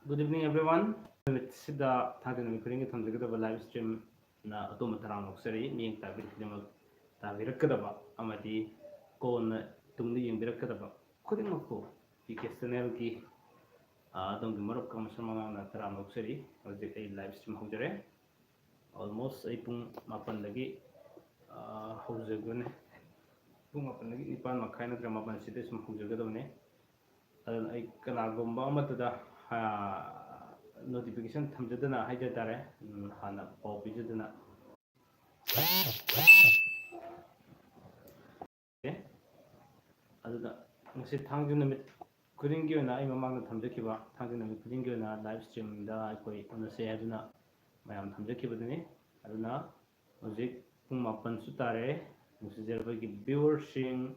Good evening, everyone. Sida thangtin mi kuring thamjagada live stream na atoma tarang noksari ni tabir khidmak tabirakadaba amadi kon tungdi yengbirakadaba kuring makko PK channel ki adong gi marok kam samanga na tarang noksari hojik ai live stream hojare almost ai pung mapan lagi hojagune pung mapan lagi ipan makai na drama mapan sida sum hojagadone adon ai kanagomba amatada notification thamjadana haja tare hana pau bijadana aduda ngasi thangju namit kuringi na ai mamang thamjakiba thangju namit kuringi na live stream da koi onase aduna mayam thamjakibaduni aduna hojik pung mapan su tare musi jerba gi viewers sing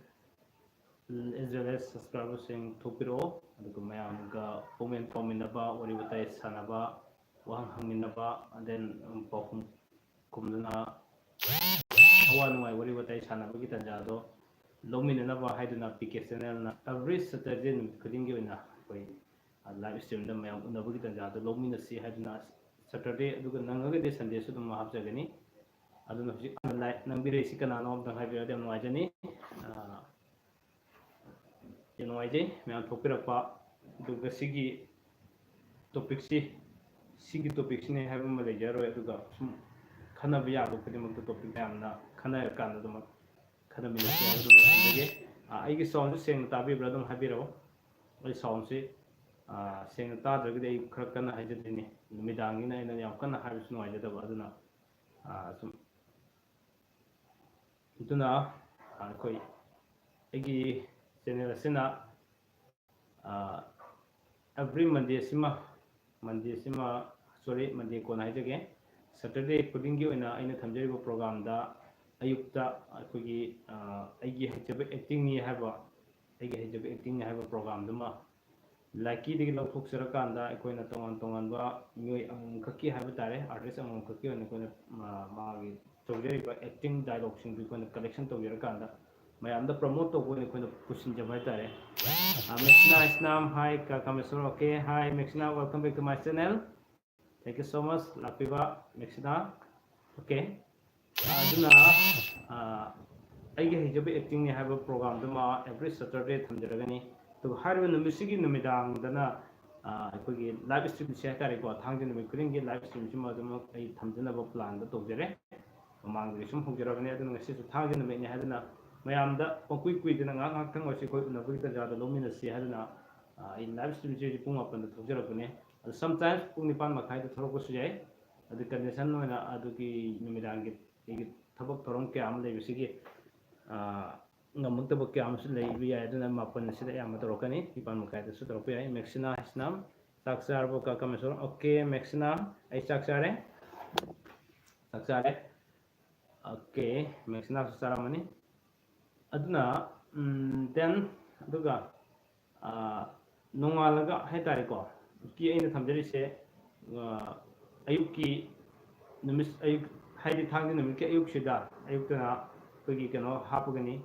as well as subscribers sing thopiro aduga mayam ga comment pauminaba wari batai sanaba wahang hangminaba and then pahum kumduna hawa nuai wari batai sanaba gi tanjado lominaba haiduna PK channel na every Saturday numit khudingi oina koi live stream da mayam unabagi tanjado lominasi haiduna Saturday aduga nangagade Sunday su dum hapjagani aduna hujik live nangbire si kana nom dang haibira dem nuajani nuaije mayam thopirapa aduga sigi topic sigi topic ne haiba ma lejaro aduga sum khana biya bu khudimuk topic yamna khana kan dum khana mi ya dum handege aigi sound seng tabi bradum habiro ai sound si seng ta dragde ai khar kana hajdini midang ina ina yam kana habis nuaije da aduna sum ituna koi aigi channel asina every Monday sima sorry Monday kona haijage Saturday khudingi oina aina thamjariba program da ayukta akogi aigi hajaba acting ni haba aigi hajaba acting ni haba program duma lucky digi lawthok sarakanda akoina tongan ba mioi angkaki haba tare artist angkaki oina koina magi tawjariba acting dialogue sing bi koina collection tawjarakanda mayamda promote to koina koina pusin jaba tare Mexina Islam hi Kakamesur okay hi Mexina welcome back to my channel thank you so much Lapiba Mexina okay aduna aigi hijabi acting ni haba program duma every Saturday thamjaragani to harba numisigi numidang dana akogi live stream share tare ko thangje numi kuringi live stream sima dum ai thamjana ba plan da tawjare mamang gi sum hojaragani aduna ngasi su thangje numi ni haduna mayamda pokui kui dina nga nga thang wasi koi unabui ta jada lomina si haduna in live stream je pung apan da thawjaragani sometimes pung nipan makhai da thorok su jai adu condition na adu ki numidang gi thabak thorom ke am le bisigi ngamuk tabak ke am su le bi ya aduna mapan sida ya matorokani nipan makhai da su torok ya Mexina Islam saksar bo ka kamesor okay Mexina ai saksare okay Mexina saksara mani aduna then aduga nongalaga haitare ko ki aina thamjari se ayukki numis ayuk haidi thangni numit ke ayuk sida ayuktana kogi keno hapugani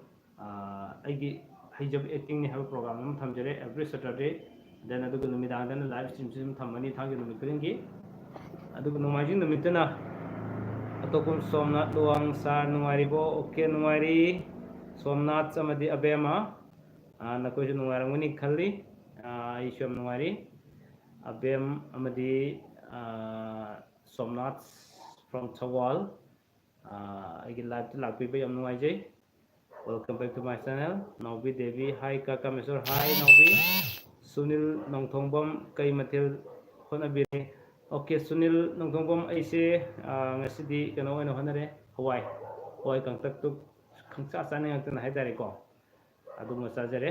aigi haijab acting ni have program nam thamjare every Saturday then aduga numidang dan live stream sim thamani thangni numit krengi aduga nomajing numitna atokun somnath luang sar nuaribo okay nuari Somnath samadi abema nakoi nungaranguni khalli isham nungari abem amadi Somnath from Chawal agi live to lakpi ba yam nungai welcome back to my channel Novi Devi hi Kaka Mesor hi Novi Sunil Nongthongbam kai mathil honabire okay Sunil Nongthongbam aise ngasidi kano oina honare hawai kangtak tuk khangsa chane ngakna haidare ko aduma sajare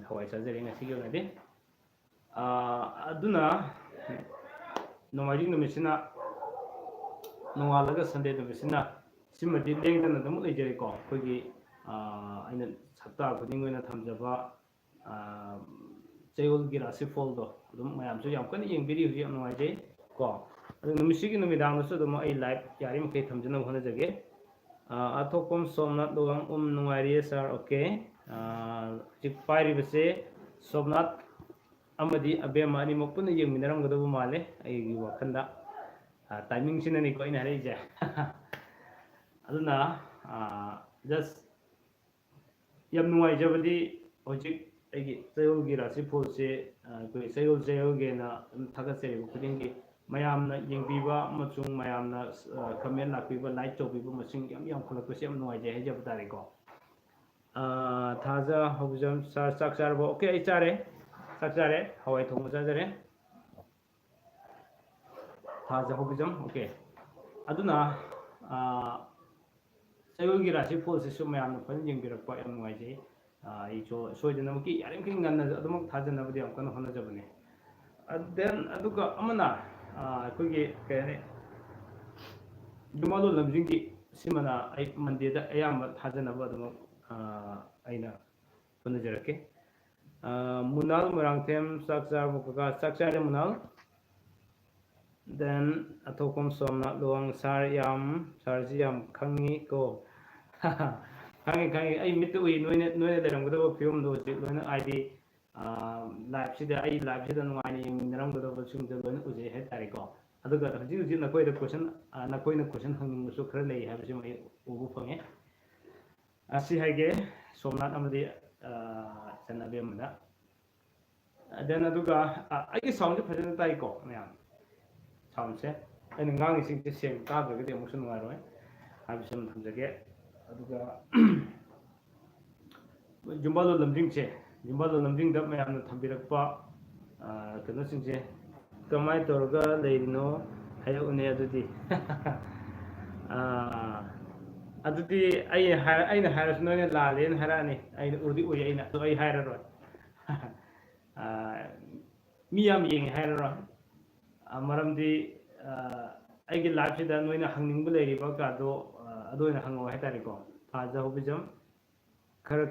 hawai sajare ngasi yo ngade aduna nomajing numisina nongalaga Sunday numisina simadi lengdana dum lejare ko kogi aina sabta khuding oina thamjaba chayol gi rasi foldo dum mayam su yam kan yengbiri hu yam noaje ko adu numisigi numidang su dum ai live yari mkai thamjana hona jage athokom Somnath luang nungari sir okay jik pairi bese Somnath amadi abema animak puna yengminaranggadaba male aigi wakhanda timing sinani ko ina hareje aduna just yam nuai jabadi hojik aigi sayolgi rasi phulse ko sayol sayolge na thagase khudingi mayamna yengbiba machung mayamna comment lakbiba like tobiba masing yam khulak ko sem nuai je hejab tare ko थाजा हौजम साक्षारबो okay I चारे हवाई थोंग चाजरे थाजा हौजम okay अदुना सयोगी राशि फोल से सुम याम fun यंगिरप याम नुवाइजे आई जो सोइदना मकी यारिम किन गन्ना अदुमक थाजनबदि याम कन होना जबने देन अदुगा अमना अखोगी कहने जुमालो लमजिंगी सिमना आई मंदिर अयाम थाजनब अदुमक aina puna jarake munal murangthem sakchar mukaga sakchar munal then athokom somna luang sar yam sarji yam khangi ko khangi ai mitu ui noine leramgado film do ji loina id live sida ai live sida nuai ni leramgado sung de loina uje he tari ko aduga ji nakoi da question nakoi na question hanging so khara lei ha bisi mai ubu phange asi haige somnath amadi chanabe amada then aduga ai sound phajana tai ko mayam sound se aina ngang ising se sem ka ba gede musun ngaroi habisam thamjage aduga jumbalo lamjing da mayam na thambirakpa kano singse kamai torga leirino hayo une adudi adudi aina haras noine lalen harani aina udi ui aina to ai hararo miyam yeng hararo maramdi aigi live sida noina hangning bule ri ba ka do adoina hango hetari ko thaja hobijam khara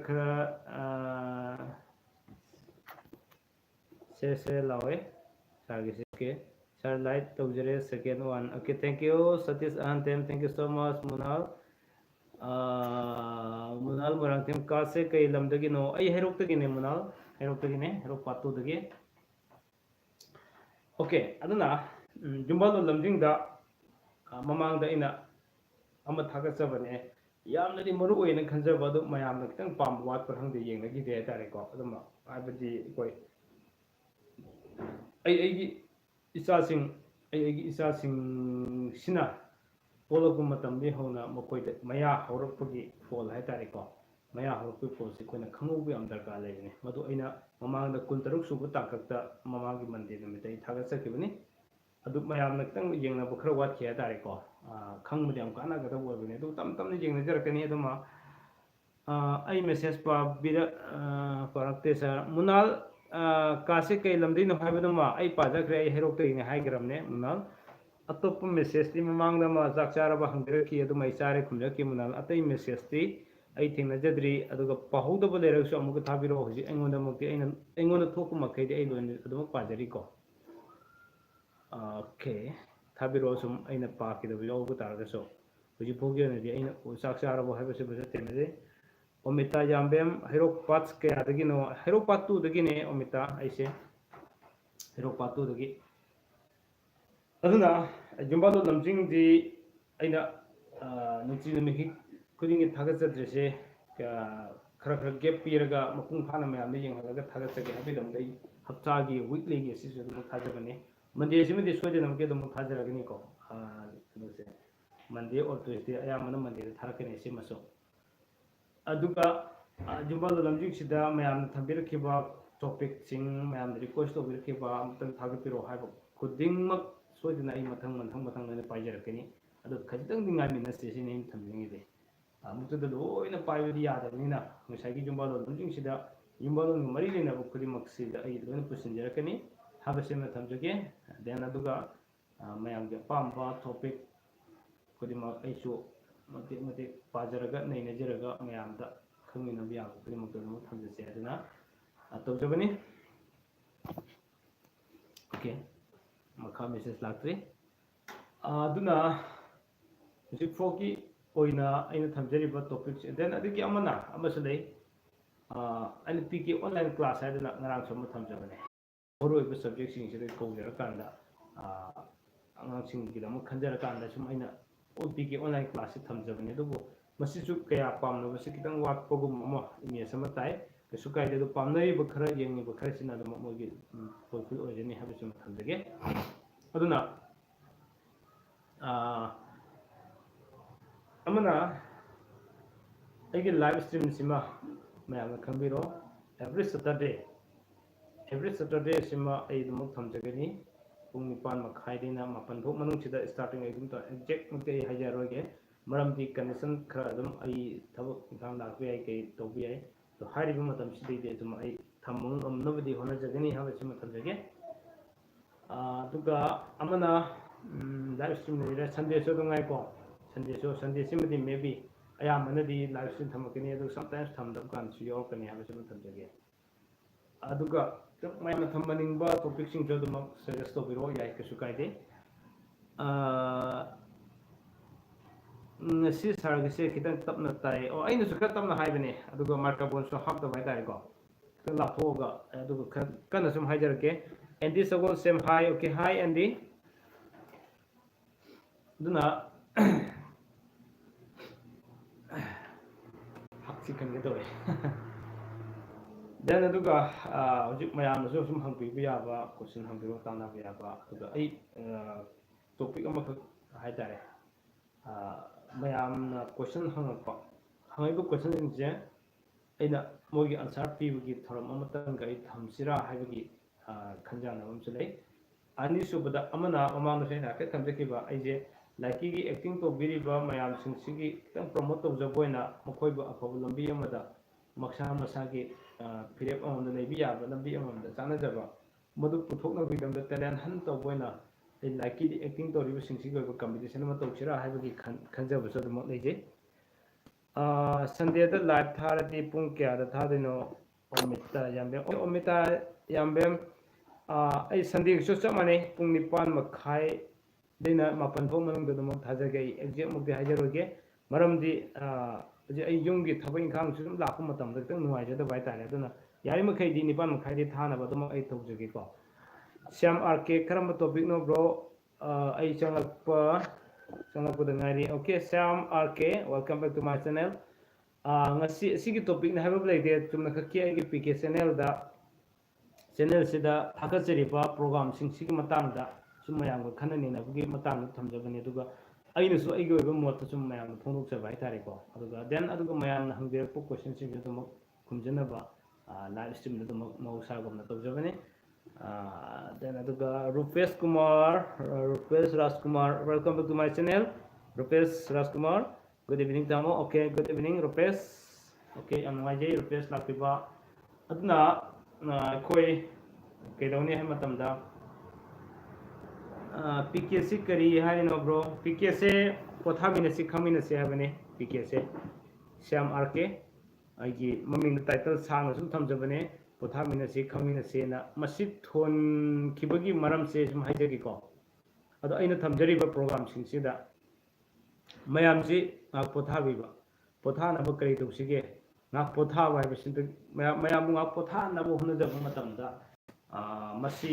se lawe sargise ke sir light tawjare second one okay thank you Satish Antem thank you so much Munal munal murangtem ka se kai lamdagi no ai herok tagi ne munal herok tagi ne herok patu dagi okay aduna jumbalo lamjing da mamang da ina ama thaga sabane yamna di maru oina khanjaba du mayam na kitang pam wat par hang de yeng lagi de tare ko aduma abadi koi ai isa sing sina पोलगु मतमदि होना मकोइद मया हौरपगी फोल हाइतारे को मया हौरपगी फोल से कोइना खंगोबु याम दरकार लेने मदु अइना ममांग the कुल तरुक सुबु ताककता ममांगी मंदिर नमितै थागा सकिबनि अदु मयाम नक्तंग येंगना बखर वात खे तारे को खंगमदि याम काना गदा वबने दु तम तमनि येंगना जरकनि अदुमा आई मैसेज पा बिरा परक्ते सर मुनाल कासे कै लमदि न हाइबदुमा आई पाजखरे आई हेरोक्ते ने हाइग्रमने मुनाल अतोप मेसेज ती ममांग मा चाकचारबा हंगरकी अदु मै चारे खुमलकी मुनाल अतै मेसेज ती आई थेंगनजद्री अदुगा पाहुदब लेरसु अमुक थाबिरो होजि एंगोंदा मक्ति एंगोंदा थोकु मखैदि आई लोन अदुम पाजरी को ओके थाबिरो सुम आइना पाकिदब योगु तारगसो होजि फोगियनदि आइना चाकचारबा हाइबसे बसे तेनदे ओमिता याम्बेम हेरोक पाट्स के आदगिनो हेरोक पाटू दगिने ओमिता आइसे हेरोक पाटू दगी अदुना जुम्बालो लमजिंग दी अइना नुची नमिहि खुदिंगी थागचद्रेसे खरा गेप पीरगा मपुंग फाना मयाम दे यंगलागा थागचगे हाबिदम दई हप्तागी वीकली गे सिसु दम थाजबने मंडे सिमदे सोजे नमके दम थाजरगनी को नोसे मंडे और ट्यूसडे अयामना मंडे थारकने सिमसो अदुगा जुम्बालो लमजिंग सिदा मयाम थंबिरखिबा टॉपिक सिंग मयाम रिक्वेस्ट ओबिरखिबा अमतन थागपिरो हाइबो खुदिंगमक सोइदना आई मथंग ने पाइजरकनी अदु खजितंग दिंगामिना स्टेशन इन थंबिंगिदे अमुतदा लोइना पाइबदि यादबनिना ngसाइगी जुम्बालो लमजिंग सिदा जुम्बालो मरि लेना खुदिमक सिदा आई लोइना पुसिनजरकनी हाबसेना थंजगे देन अदुगा मयामगे पाम्बा टॉपिक खुदिमक आइसु मते पाजरगा नैनजरगा मयामदा खंगिना बिया खुदिमक दम थंजसे अदुना तौजबनी ओके मखा मेसेज लाक्ट्री अदुना हुजिक फोकी ओइना आइना थंजरिबा टॉपिक्स देन अदुगी अमना अमसु लei आइना पीके ऑनलाइन क्लास हाइदना ngarang सम थंजबने ꯃꯔꯨꯑꯣꯏꯕ ꯁꯕꯖꯦꯛꯁꯤꯡꯁꯤꯗ ꯀꯧꯖꯔꯀꯥꯟꯗ ꯑꯉꯥꯡꯁꯤꯡꯒꯤꯗꯃꯛ ꯈꯟꯖꯔꯀꯥꯟꯗ ꯁꯨꯝ ꯑꯩꯅ OPK ꯑꯣꯟꯂꯥꯏꯟ ꯀ꯭ꯂꯥꯁꯁꯦ ꯊꯝꯖꯕꯅꯦ ꯑꯗꯨꯕꯨ ꯃꯁꯤꯁꯨ ꯀꯌꯥ ꯄꯥꯝꯅꯕꯁꯤ ꯈꯤꯇꯪ ꯋꯥꯠꯄꯒꯨꯝ ꯑꯃ ꯏꯃꯦꯖ ꯑꯃ ꯇꯥꯏ ꯀꯩꯁꯨ ꯀꯥꯏꯗꯦ ꯑꯗꯨ ꯄꯥꯝꯅꯔꯤꯕ ꯈꯔ ꯌꯦꯡꯉꯤꯕ ꯈꯔꯁꯤꯅ ꯑꯗꯨꯝ ꯃꯣꯏꯒꯤ ꯐꯨꯜꯐꯤꯜ ꯑꯣꯏꯖꯅꯤ ꯍꯥꯏꯕꯁꯤꯃ ꯊꯝꯖꯒꯦ ꯑꯗꯨꯅ ꯑꯃꯅ ꯑꯩꯒꯤ ꯂꯥꯏꯚ ꯁ꯭ꯇ꯭ꯔꯤꯝꯁꯤꯃ ꯃꯌꯥꯝꯅ ꯈꯪꯕꯤꯔꯣ ꯑꯦꯕ꯭ꯔꯤ ꯁꯇꯔꯗꯦꯁꯤꯃ ꯑꯩ ꯑꯗꯨꯃꯛ ꯊꯝꯖꯒꯅꯤ ꯄꯨꯡ 9:30ꯗꯩꯅ 9 ꯐꯥꯎ ꯃꯅꯨꯡꯁꯤꯗ ꯁ꯭ꯇꯥꯔꯇꯤꯡ ꯑꯩ ꯑꯗꯨꯝ ꯑꯦꯛꯖꯦꯛꯃꯛꯇꯤ ꯑꯩ ꯍꯥꯏꯖꯔꯣꯏꯒꯦ ꯃꯔꯝꯗꯤ ꯀꯟꯗꯤꯁꯟ ꯈꯔ ꯑꯗꯨꯝ ꯑꯩ ꯊꯕꯛ ꯏꯪꯈꯥꯡ ꯂꯥꯛꯄ ꯌꯥꯏ ꯀꯩ ꯇꯧꯕ ꯌꯥꯏ ꯑꯗꯣ ꯍꯥꯏꯔꯤꯕ ꯃꯇꯝꯁꯤꯗꯩꯗꯤ ꯑꯗꯨꯝ ꯑꯩ ꯊꯝꯕ ꯉꯝꯅꯕꯗꯤ ꯍꯣꯠꯅꯖꯒꯅꯤ ꯍꯥꯏꯕꯁꯤꯃ ꯊꯝꯖꯒꯦ ꯑꯗꯨꯒ ꯑꯃꯅ ꯂꯥꯏꯚ ꯁ꯭ꯇ꯭ꯔꯤꯝ ꯂꯩꯔꯦ ꯁꯟꯗꯦꯁꯨ ꯑꯗꯨꯝ ꯉꯥꯏꯀꯣ ꯁꯟꯗꯦꯁꯤꯃꯗꯤ ꯃꯦꯕꯤ ꯑꯌꯥꯝꯕꯅꯗꯤ ꯂꯥꯏꯚ ꯁ꯭ꯇ꯭ꯔꯤꯝ ꯊꯝꯃꯛꯀꯅꯤ ꯑꯗꯨ ꯁꯝꯇꯥꯏꯝꯁ ꯊꯝꯗꯕ ꯀꯥꯟꯗꯁꯨ ꯌꯥꯎꯔꯛꯀꯅꯤ ꯍꯥꯏꯕꯁꯤꯃ ꯊꯝꯖꯒꯦ ꯑꯗꯨꯒ ꯃꯌꯥꯝꯅ ꯊꯝꯍꯟꯅꯤꯡꯕ ꯇꯣꯄꯤꯛꯁꯤꯡꯁꯨ ꯑꯗꯨꯃꯛ ꯁꯖꯦꯁ ꯇꯧꯕꯤꯔꯛꯑꯣ ꯌꯥꯏ ꯀꯩꯁꯨ ꯀꯥꯏꯗꯦ ꯉꯁꯤ ꯁꯥꯔꯒꯤꯁꯦ ꯈꯤꯇꯪ ꯇꯞꯅ ꯇꯥꯏ ꯑꯩꯅꯁꯨ ꯈꯔ ꯇꯞꯅ ꯍꯥꯏꯕꯅꯦ ꯑꯗꯨꯒ ꯃꯥꯏꯀ꯭ꯔꯣꯐꯣꯟꯁꯨ ꯍꯥꯞꯇꯕ ꯍꯥꯏꯇꯥꯔꯦꯀꯣ ꯈꯤꯇꯪ ꯂꯥꯞꯊꯣꯛꯑꯒ ꯑꯗꯨꯒ ꯈꯔ ꯀꯟꯅ ꯁꯨꯝ ꯍꯥꯏꯖꯔꯛꯀꯦ ꯑꯦꯟꯗꯤ ꯁꯒꯣꯜ ꯁꯦꯝ ꯍꯥꯏ ꯑꯣꯀꯦ ꯍꯥꯏ ꯑꯦꯟꯗꯤ ꯑꯗꯨꯅ ꯍꯛꯁꯤ ꯈꯟꯒꯦ ꯇꯧꯋꯦ ꯗꯦꯟ ꯑꯗꯨꯒ ꯍꯧꯖꯤꯛ ꯃꯌꯥꯝꯅꯁꯨ ꯁꯨꯝ ꯍꯪꯕꯤꯕ ꯌꯥꯕ ꯀꯣꯏꯁꯟ ꯍꯪꯕꯤꯕ ꯇꯥꯟꯅꯕ ꯌꯥꯕ ꯑꯗꯨꯒ ꯑꯩ ꯇꯣꯄꯤꯛ ꯑꯃꯈꯛ ꯍꯥꯏꯇꯥꯔꯦ ꯃꯌꯥꯝꯅ ꯀꯣꯏꯁꯟ ꯍꯪꯉꯛꯏꯕ ꯀꯣꯏꯁꯟꯁꯤꯡꯁꯦ ꯑꯩꯅ ꯃꯣꯏꯒꯤ ꯑꯟꯁꯔ ꯄꯤꯕꯒꯤ ꯊꯧꯔꯝ ꯑꯃꯇꯪꯒ ꯑꯩ ꯊꯝꯁꯤꯔꯥ ꯍꯥꯏꯕꯒꯤ ꯈꯟꯖꯥꯟꯅꯕ ꯑꯃꯁꯨ ꯂꯩ ꯑꯅꯤꯁꯨꯕꯗ ꯑꯃꯅ ꯃꯃꯥꯡꯗꯁꯨ ꯑꯩꯅ ꯍꯥꯏꯐꯦꯠ ꯊꯝꯖꯈꯤꯕ ꯑꯩꯁꯦ ꯂꯥꯏꯀꯤꯒꯤ ꯑꯦꯛꯇꯤꯡ ꯇꯧꯕꯤꯔꯤꯕ ꯃꯌꯥꯝꯁꯤꯡꯁꯤꯒꯤ ꯈꯤꯇꯪ ꯄ꯭ꯔꯣꯃꯣꯠ ꯇꯧꯖꯕ ꯑꯣꯏꯅ ꯃꯈꯣꯏꯕꯨ ꯑꯐꯕ ꯂꯝꯕꯤ ꯑꯃꯗ ꯃꯁꯥ ꯃꯁꯥꯒꯤ ꯐꯤꯔꯦꯞ ꯑꯃꯃꯝꯗ ꯂꯩꯕ ꯌꯥꯕ ꯂꯝꯕꯤ ꯑꯃꯃꯝꯗ ꯆꯥꯟꯅꯖꯕ ꯃꯗꯨ ꯄꯨꯊꯣꯛꯅꯕꯒꯤꯗꯃꯛꯇ ꯇꯦꯂꯦꯟ ꯍꯟ ꯇꯧꯕ ꯑꯣꯏꯅ ꯑꯩ ꯂꯥꯏꯀꯤꯗꯤ ꯑꯦꯛꯇꯤꯡ ꯇꯧꯔꯤꯕꯁꯤꯡꯁꯤꯒꯤ ꯑꯣꯏꯕ ꯀꯝꯄꯤꯇꯤꯁꯟ ꯑꯃ ꯇꯧꯁꯤꯔꯥ ꯍꯥꯏꯕꯒꯤ ꯈꯟꯖꯕꯁꯨ ꯑꯗꯨꯃꯛ ꯂꯩꯖꯩ ꯁꯟꯗꯦꯗ ꯂꯥꯏꯚ ꯊꯥꯔꯗꯤ ꯄꯨꯡ ꯀꯌꯥꯗ ꯊꯥꯗꯣꯏꯅꯣ ꯑꯣꯃꯤꯇꯥ ꯌꯥꯝꯕꯦꯝ ꯑꯣꯃꯤꯇꯥ ꯌꯥꯝꯕꯦꯝ ꯑꯩ ꯁꯟꯗꯦꯒꯤꯁꯨ ꯆꯞ ꯃꯥꯟꯅꯩ ꯄꯨꯡ 9:30ꯗꯩꯅ 9 ꯐꯥꯎ ꯃꯅꯨꯡꯗ ꯑꯗꯨꯃꯛ ꯊꯥꯖꯒꯦ ꯑꯩ ꯑꯦꯛꯖꯦꯛꯃꯨꯛꯇꯤ ꯍꯥꯏꯖꯔꯣꯏꯒꯦ ꯃꯔꯝꯗꯤ ꯍꯧꯖꯤꯛ ꯑꯩ ꯌꯨꯝꯒꯤ ꯊꯕꯛ ꯏꯪꯈꯥꯡꯁꯨ ꯑꯗꯨꯝ ꯂꯥꯛꯄ ꯃꯇꯝꯗ ꯈꯤꯇꯪ ꯅꯨꯡꯉꯥꯏꯖꯗꯕ ꯍꯥꯏꯇꯥꯔꯦ ꯑꯗꯨꯅ ꯌꯥꯔꯤꯃꯈꯩꯗꯤ 9:30ꯗꯤ ꯊꯥꯅꯕ ꯑꯗꯨꯃꯛ ꯑꯩ ꯇꯧꯖꯒꯦꯀꯣ ꯁ꯭ꯌꯥꯝ ꯑꯥꯔ ꯀꯦ ꯀꯔꯝꯕ ꯇꯣꯄꯤꯛꯅꯣ ꯕ꯭ꯔꯣ ꯑꯩ ꯆꯪꯂꯛꯄꯗ ꯉꯥꯏꯔꯤ okay Shyam R K welcome back to my channel ꯉꯁꯤ ꯑꯁꯤꯒꯤ ꯇꯣꯄꯤꯛꯅꯤ ꯍꯥꯏꯕ ꯂꯩꯇꯦ ꯆꯨꯝꯅꯈꯛꯀꯤ ꯑꯩꯒꯤ PK ꯆꯦꯅꯦꯜꯁꯤꯗ ꯊꯥꯒꯠꯆꯔꯤꯕ ꯄ꯭ꯔꯣꯒꯥꯝꯁꯤꯡꯁꯤꯒꯤ ꯃꯇꯥꯡꯗ ꯁꯨꯝ ꯃꯌꯥꯝꯒ ꯈꯟꯅ ꯅꯩꯅꯕꯒꯤ ꯃꯇꯥꯡꯗ ꯊꯝꯖꯕꯅꯤ ꯑꯗꯨꯒ ꯑꯩꯅꯁꯨ ꯑꯩꯒꯤ ꯑꯣꯏꯕ ꯃꯣꯠꯇ ꯁꯨꯝ ꯃꯌꯥꯝꯅ ꯐꯣꯡꯗꯣꯛꯆꯕ ꯍꯥꯏꯇꯥꯔꯦꯀꯣ ꯑꯗꯨꯒ ꯃꯌꯥꯝꯅ ꯍꯪꯕꯤꯔꯛꯄ ꯀꯣꯏꯁꯟꯁꯤꯡꯁꯨ ꯑꯗꯨꯃꯛ ꯈꯨꯝꯖꯅꯕ ꯂꯥꯏꯚ ꯁ꯭ꯇ꯭ꯔꯤꯝꯗ ꯑꯗꯨꯃꯛ ꯃꯍꯧꯁꯥꯒꯨꯝꯅ ꯇꯧꯖꯕꯅꯤ ꯗꯦꯟ ꯑꯗꯨꯒ Rupesh Rajkumar welcome back to my channel Rupesh Rajkumar good evening ꯇꯥꯃꯣ okay good evening Rupesh okay ꯌꯥꯝ ꯅꯨꯡꯉꯥꯏꯖꯩ ꯔꯨꯄꯦꯁ ꯂꯥꯛꯄꯤꯕ ꯑꯗꯨꯅ ꯑꯩꯈꯣꯏ ꯀꯩꯗꯧꯅꯤ ꯍꯥꯏꯕ ꯃꯇꯝꯗ PKꯁꯤ ꯀꯔꯤ ꯍꯥꯏꯔꯤꯅꯣ ꯕ꯭ꯔோ PKꯁꯦ ꯄꯣꯊꯥꯃꯤꯟꯅꯁꯤ ꯈꯪꯃꯤꯟꯅꯁꯤ ꯍꯥꯏꯕꯅꯤ PKꯁꯦ ꯁ꯭ꯌꯥꯝ ꯑꯥꯔ ꯀꯦ ꯑꯩꯒꯤ ꯃꯃꯤꯡꯗ ꯇꯥꯏꯇꯜ ꯁꯥꯡꯅ ꯁꯨꯝ ꯊꯝꯖꯕꯅꯦ ꯄꯣꯊꯥꯃꯤꯟꯅꯁꯤ ꯈꯪꯃꯤꯟꯅꯁꯤꯅ ꯃꯁꯤ ꯊꯣꯟꯈꯤꯕꯒꯤ ꯃꯔꯝꯁꯦ ꯁꯨꯝ ꯍꯥꯏꯖꯒꯦꯀꯣ ꯑꯗꯣ ꯑꯩꯅ ꯊꯝꯖꯔꯤꯕ ꯄ꯭ꯔꯣꯒꯥꯝꯁꯤꯡꯁꯤꯗ ꯃꯌꯥꯝꯁꯤ ꯉꯥꯏꯍꯥꯛ ꯄꯣꯊꯥꯅꯕ ꯀꯔꯤ ꯇꯧꯁꯤꯒꯦ ꯉꯥꯏꯍꯥꯛ ꯄꯣꯊꯥꯕ ꯍꯥꯏꯕꯁꯤꯗ ꯃꯌꯥꯝꯕꯨ ꯉꯥꯏꯍꯥꯛ ꯄꯣꯊꯥꯅꯕ ꯍꯣꯠꯅꯖꯕ ꯃꯇꯝꯗ ꯃꯁꯤ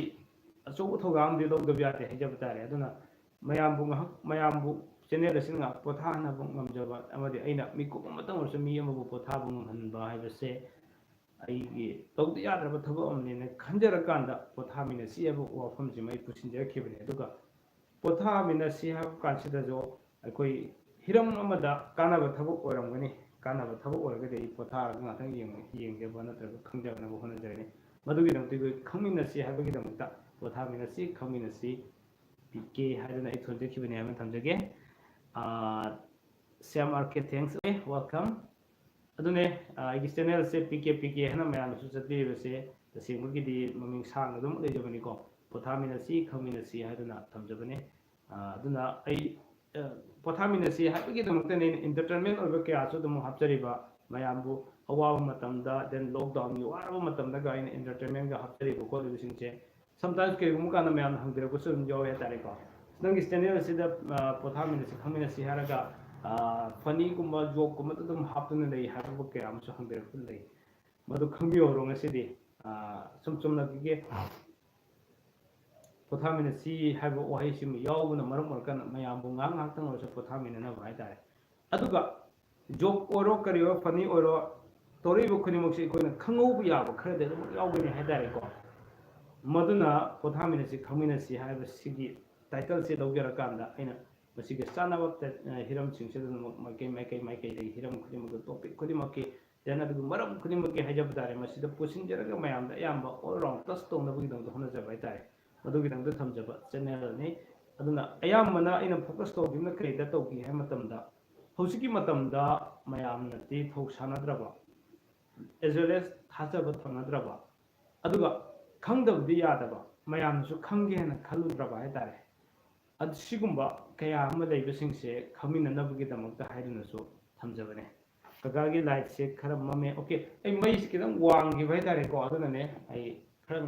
ꯑꯆꯧꯕ ꯊꯧꯗꯥꯡꯗꯤ ꯂꯧꯗꯕ ꯌꯥꯗꯦ ꯍꯥꯏꯖꯕ ꯇꯥꯔꯦ ꯑꯗꯨꯅ ꯃꯌꯥꯝꯕꯨ ꯆꯦꯅꯦꯜ ꯑꯁꯤꯅ ꯉꯥꯏꯍꯥꯛ ꯄꯣꯊꯥꯍꯟꯅꯕ ꯉꯝꯖꯕ ꯑꯃꯗꯤ ꯑꯩꯅ ꯃꯤꯀꯨꯞ ꯑꯃꯇꯪ ꯑꯣꯏꯔꯁꯨ ꯃꯤ ꯑꯃꯕꯨ ꯄꯣꯊꯥꯕ ꯉꯝꯍꯟꯕ ꯍꯥꯏꯕꯁꯦ ꯑꯩꯒꯤ ꯇꯧꯗ ꯌꯥꯗ꯭ꯔꯕ ꯊꯕꯛ ꯑꯃꯅꯦꯅ ꯈꯟꯖꯔꯀꯥꯟꯗ ꯄꯣꯊꯥꯃꯤꯟꯅꯁꯤ ꯍꯥꯏꯕ ꯋꯥꯐꯝꯁꯤꯃ ꯑꯩ ꯄꯨꯁꯤꯟꯖꯔꯛꯈꯤꯕꯅꯤ ꯑꯗꯨꯒ ꯄꯣꯊꯥꯃꯤꯟꯅꯁꯤ ꯍꯥꯏꯕ ꯀꯥꯟꯁꯤꯗꯁꯨ ꯑꯩꯈꯣꯏ ꯍꯤꯔꯝ ꯑꯃꯗ ꯀꯥꯟꯅꯕ ꯊꯕꯛ ꯑꯣꯏꯔꯝꯒꯅꯤ ꯀꯥꯟꯅꯕ ꯊꯕꯛ ꯑꯣꯏꯔꯒꯗꯤ ꯑꯩ ꯄꯣꯊꯥꯔꯒ ꯉꯥꯛꯇꯪ ꯌꯦꯡꯖꯕ ꯅꯠꯇ꯭ꯔꯒ ꯈꯪꯖꯅꯕ ꯍꯣꯠꯅꯖꯒꯅꯤ ꯃꯗꯨꯒꯤꯗꯃꯛꯇ ꯑꯩꯈꯣꯏ ꯈꯪꯃꯤꯟꯅꯁꯤ ꯍꯥꯏꯕꯒꯤꯗꯃꯛꯇ ꯄꯣꯊꯥꯃꯤꯟꯅꯁꯤꯈꯪꯃꯤꯟꯅꯁꯤ PK ꯍꯥꯏꯗꯨꯅ ꯑꯩ ꯊꯣꯟꯖꯈꯤꯕꯅꯤ ꯍꯥꯏꯕ ꯊꯝꯖꯒꯦ ꯁ꯭ꯌꯥꯝ ꯑꯥꯔ ꯀꯦ ꯊꯦꯡꯛꯁ ꯋꯦꯜꯀꯝ ꯑꯗꯨꯅꯦ ꯑꯩꯒꯤ ꯆꯦꯅꯦꯜꯁꯦ PK ꯍꯥꯏꯅ ꯃꯌꯥꯝꯅꯁꯨ ꯆꯠꯄꯤꯔꯤꯕꯁꯦ ꯇꯁꯦꯡꯕꯒꯤꯗꯤ ꯃꯃꯤꯡ ꯁꯥꯡꯅ ꯑꯗꯨꯝ ꯂꯩꯖꯕꯅꯤꯀꯣ ꯄꯣꯊꯥꯃꯤꯟꯅꯁꯤ ꯈꯪꯃꯤꯟꯅꯁꯤ ꯍꯥꯏꯗꯨꯅ ꯊꯝꯖꯕꯅꯤ ꯑꯗꯨꯅ ꯑꯩ ꯄꯣꯊꯥꯃꯤꯟꯅꯁꯤ ꯍꯥꯏꯕꯒꯤꯗꯃꯛꯇꯅꯤ ꯑꯦꯟꯇꯔꯇꯦꯟꯃꯦꯟ ꯑꯣꯏꯕ ꯀꯌꯥꯁꯨ ꯑꯗꯨꯝ ꯍꯥꯞꯆꯔꯤꯕ ꯃꯌꯥꯝꯕꯨ ꯑꯋꯥꯕ ꯃꯇꯝꯗ ꯗꯦꯟ ꯂꯣꯛꯗꯥꯎꯟꯒꯤ ꯋꯥꯔꯕ ꯃꯇꯝꯗꯒ ꯑꯩꯅ ꯑꯦꯟꯇꯔꯇꯦꯟꯃꯦꯟꯒ ꯍꯥꯞꯆꯔꯤꯕ ꯈꯣꯠꯂꯤꯕꯁꯤꯡꯁꯦ ꯁꯝꯇꯥꯏꯝꯁ ꯀꯔꯤꯒꯨꯝꯕ ꯀꯥꯟꯗ ꯃꯌꯥꯝꯅ ꯍꯪꯕꯤꯔꯛꯄꯁꯨ ꯑꯗꯨꯝ ꯌꯥꯎꯋꯦ ꯍꯥꯏꯇꯥꯔꯦꯀꯣ ꯅꯪꯒꯤ ꯆꯦꯅꯦꯜ ꯑꯁꯤꯗ ꯄꯣꯊꯥꯃꯤꯟꯅꯁꯤ ꯈꯪꯃꯤꯟꯅꯁꯤ ꯍꯥꯏꯔꯒ ꯐꯅꯤꯒꯨꯝꯕ ꯖꯣꯛꯀꯨꯝꯕꯗ ꯑꯗꯨꯝ ꯍꯥꯞꯇꯨꯅ ꯂꯩ ꯍꯥꯏꯕ ꯀꯌꯥ ꯑꯃꯁꯨ ꯍꯪꯕꯤꯔꯛꯄ ꯂꯩ ꯃꯗꯨ ꯈꯪꯕꯤꯍꯧꯔꯣ ꯉꯁꯤꯗꯤ ꯁꯨꯝ ꯆꯨꯝꯅꯒꯤ ꯄꯣꯊꯥꯃꯤꯟꯅꯁꯤ ꯍꯥꯏꯕ ꯋꯥꯍꯩꯁꯤꯃ ꯌꯥꯎꯕꯅ ꯃꯔꯝ ꯑꯣꯏꯔꯀꯥꯟꯗ ꯃꯌꯥꯝꯕꯨ ꯉꯥꯏꯍꯥꯛꯇꯪ ꯑꯣꯏꯔꯁꯨ ꯄꯣꯊꯥꯃꯤꯟꯅꯅꯕ ꯍꯥꯏꯇꯥꯔꯦ ꯑꯗꯨꯒ ꯖꯣꯛ ꯑꯣꯏꯔꯣ ꯀꯔꯤ ꯑꯣꯏꯔꯣ ꯐꯅꯤ ꯑꯣꯏꯔꯣ ꯇꯧꯔꯛꯏꯕ ꯈꯨꯗꯤꯡꯃꯛꯁꯤ ꯑꯩꯈꯣꯏꯅ ꯈꯪꯍꯧꯕ ꯌꯥꯕ ꯈꯔꯗꯤ ꯑꯗꯨꯝ ꯌꯥꯎꯒꯅꯤ ꯍꯥꯏꯇꯥꯔꯦꯀꯣ ꯃꯗꯨꯅ ꯄꯣꯊꯥꯃꯤꯟꯅꯁꯤ ꯈꯪꯃꯤꯟꯅꯁꯤ ꯍꯥꯏꯕꯁꯤꯒꯤ ꯇꯥꯏꯇꯜꯁꯤ ꯂꯧꯖꯔꯀꯥꯟꯗ ꯑꯩꯅ ꯃꯁꯤꯒꯤ ꯆꯥꯅꯕ ꯍꯤꯔꯝꯁꯤꯡꯁꯤꯗ ꯃꯥꯏꯀꯩꯗꯒꯤ ꯍꯤꯔꯝ ꯈꯨꯗꯤꯡꯃꯛꯇ ꯇꯣꯄꯤꯛ ꯈꯨꯗꯤꯡꯃꯛꯀꯤ ꯗꯦꯟ ꯑꯗꯨꯒ ꯃꯔꯝ ꯈꯨꯗꯤꯡꯃꯛꯀꯤ ꯍꯥꯏꯖꯕ ꯇꯥꯔꯦ ꯃꯁꯤꯗ ꯄꯨꯁꯤꯟꯖꯔꯒ ꯃꯌꯥꯝꯗ ꯑꯌꯥꯝꯕ ꯑꯣꯜ ꯔꯥꯎꯟ ꯇꯁ ꯇꯧꯅꯕꯒꯤꯗꯃꯛꯇ ꯍꯣꯠꯅꯖꯕ ꯍꯥꯏꯇꯥꯔꯦ ꯃꯗꯨꯒꯤꯗꯃꯛꯇ ꯊꯝꯖꯕ ꯆꯦꯅꯦꯜꯅꯤ ꯑꯗꯨꯅ ꯑꯌꯥꯝꯕꯅ ꯑꯩꯅ ꯐꯣꯀꯁ ꯇꯧꯈꯤꯕꯅ ꯀꯔꯤꯗ ꯇꯧꯈꯤ ꯍꯥꯏꯕ ꯃꯇꯝꯗ ꯍꯧꯖꯤꯛꯀꯤ ꯃꯇꯝꯗ ꯃꯌꯥꯝꯅꯗꯤ ꯊꯧ ꯁꯥꯟꯅꯗ꯭ꯔꯕ ꯑꯦꯖ ꯋꯦꯜ ꯑꯦꯁ ꯊꯥꯖꯕ ꯊꯝꯅꯗ꯭ꯔꯕ ꯑꯗꯨꯒ ꯈꯪꯗꯕꯗꯤ ꯌꯥꯗꯕ ꯃꯌꯥꯝꯅꯁꯨ ꯈꯪꯒꯦ ꯍꯥꯏꯅ ꯈꯜꯂꯨꯗ꯭ꯔꯕ ꯍꯥꯏꯇꯥꯔꯦ ꯑꯗꯨ ꯁꯤꯒꯨꯝꯕ ꯀꯌꯥ ꯑꯃ ꯂꯩꯕꯁꯤꯡꯁꯦ ꯈꯪꯃꯤꯟꯅꯅꯕꯒꯤꯗꯃꯛꯇ ꯍꯥꯏꯗꯨꯅꯁꯨ ꯊꯝꯖꯕꯅꯦ ꯀꯀꯥꯒꯤ ꯂꯥꯏꯠꯁꯦ ꯈꯔ ꯃꯝꯃꯦ ꯑꯣꯀꯦ ꯑꯩ ꯃꯩꯁꯦ ꯈꯤꯇꯪ ꯋꯥꯡꯈꯤꯕ ꯍꯥꯏꯇꯥꯔꯦꯀꯣ ꯑꯗꯨꯅꯅꯦ ꯑꯩ ꯈꯔ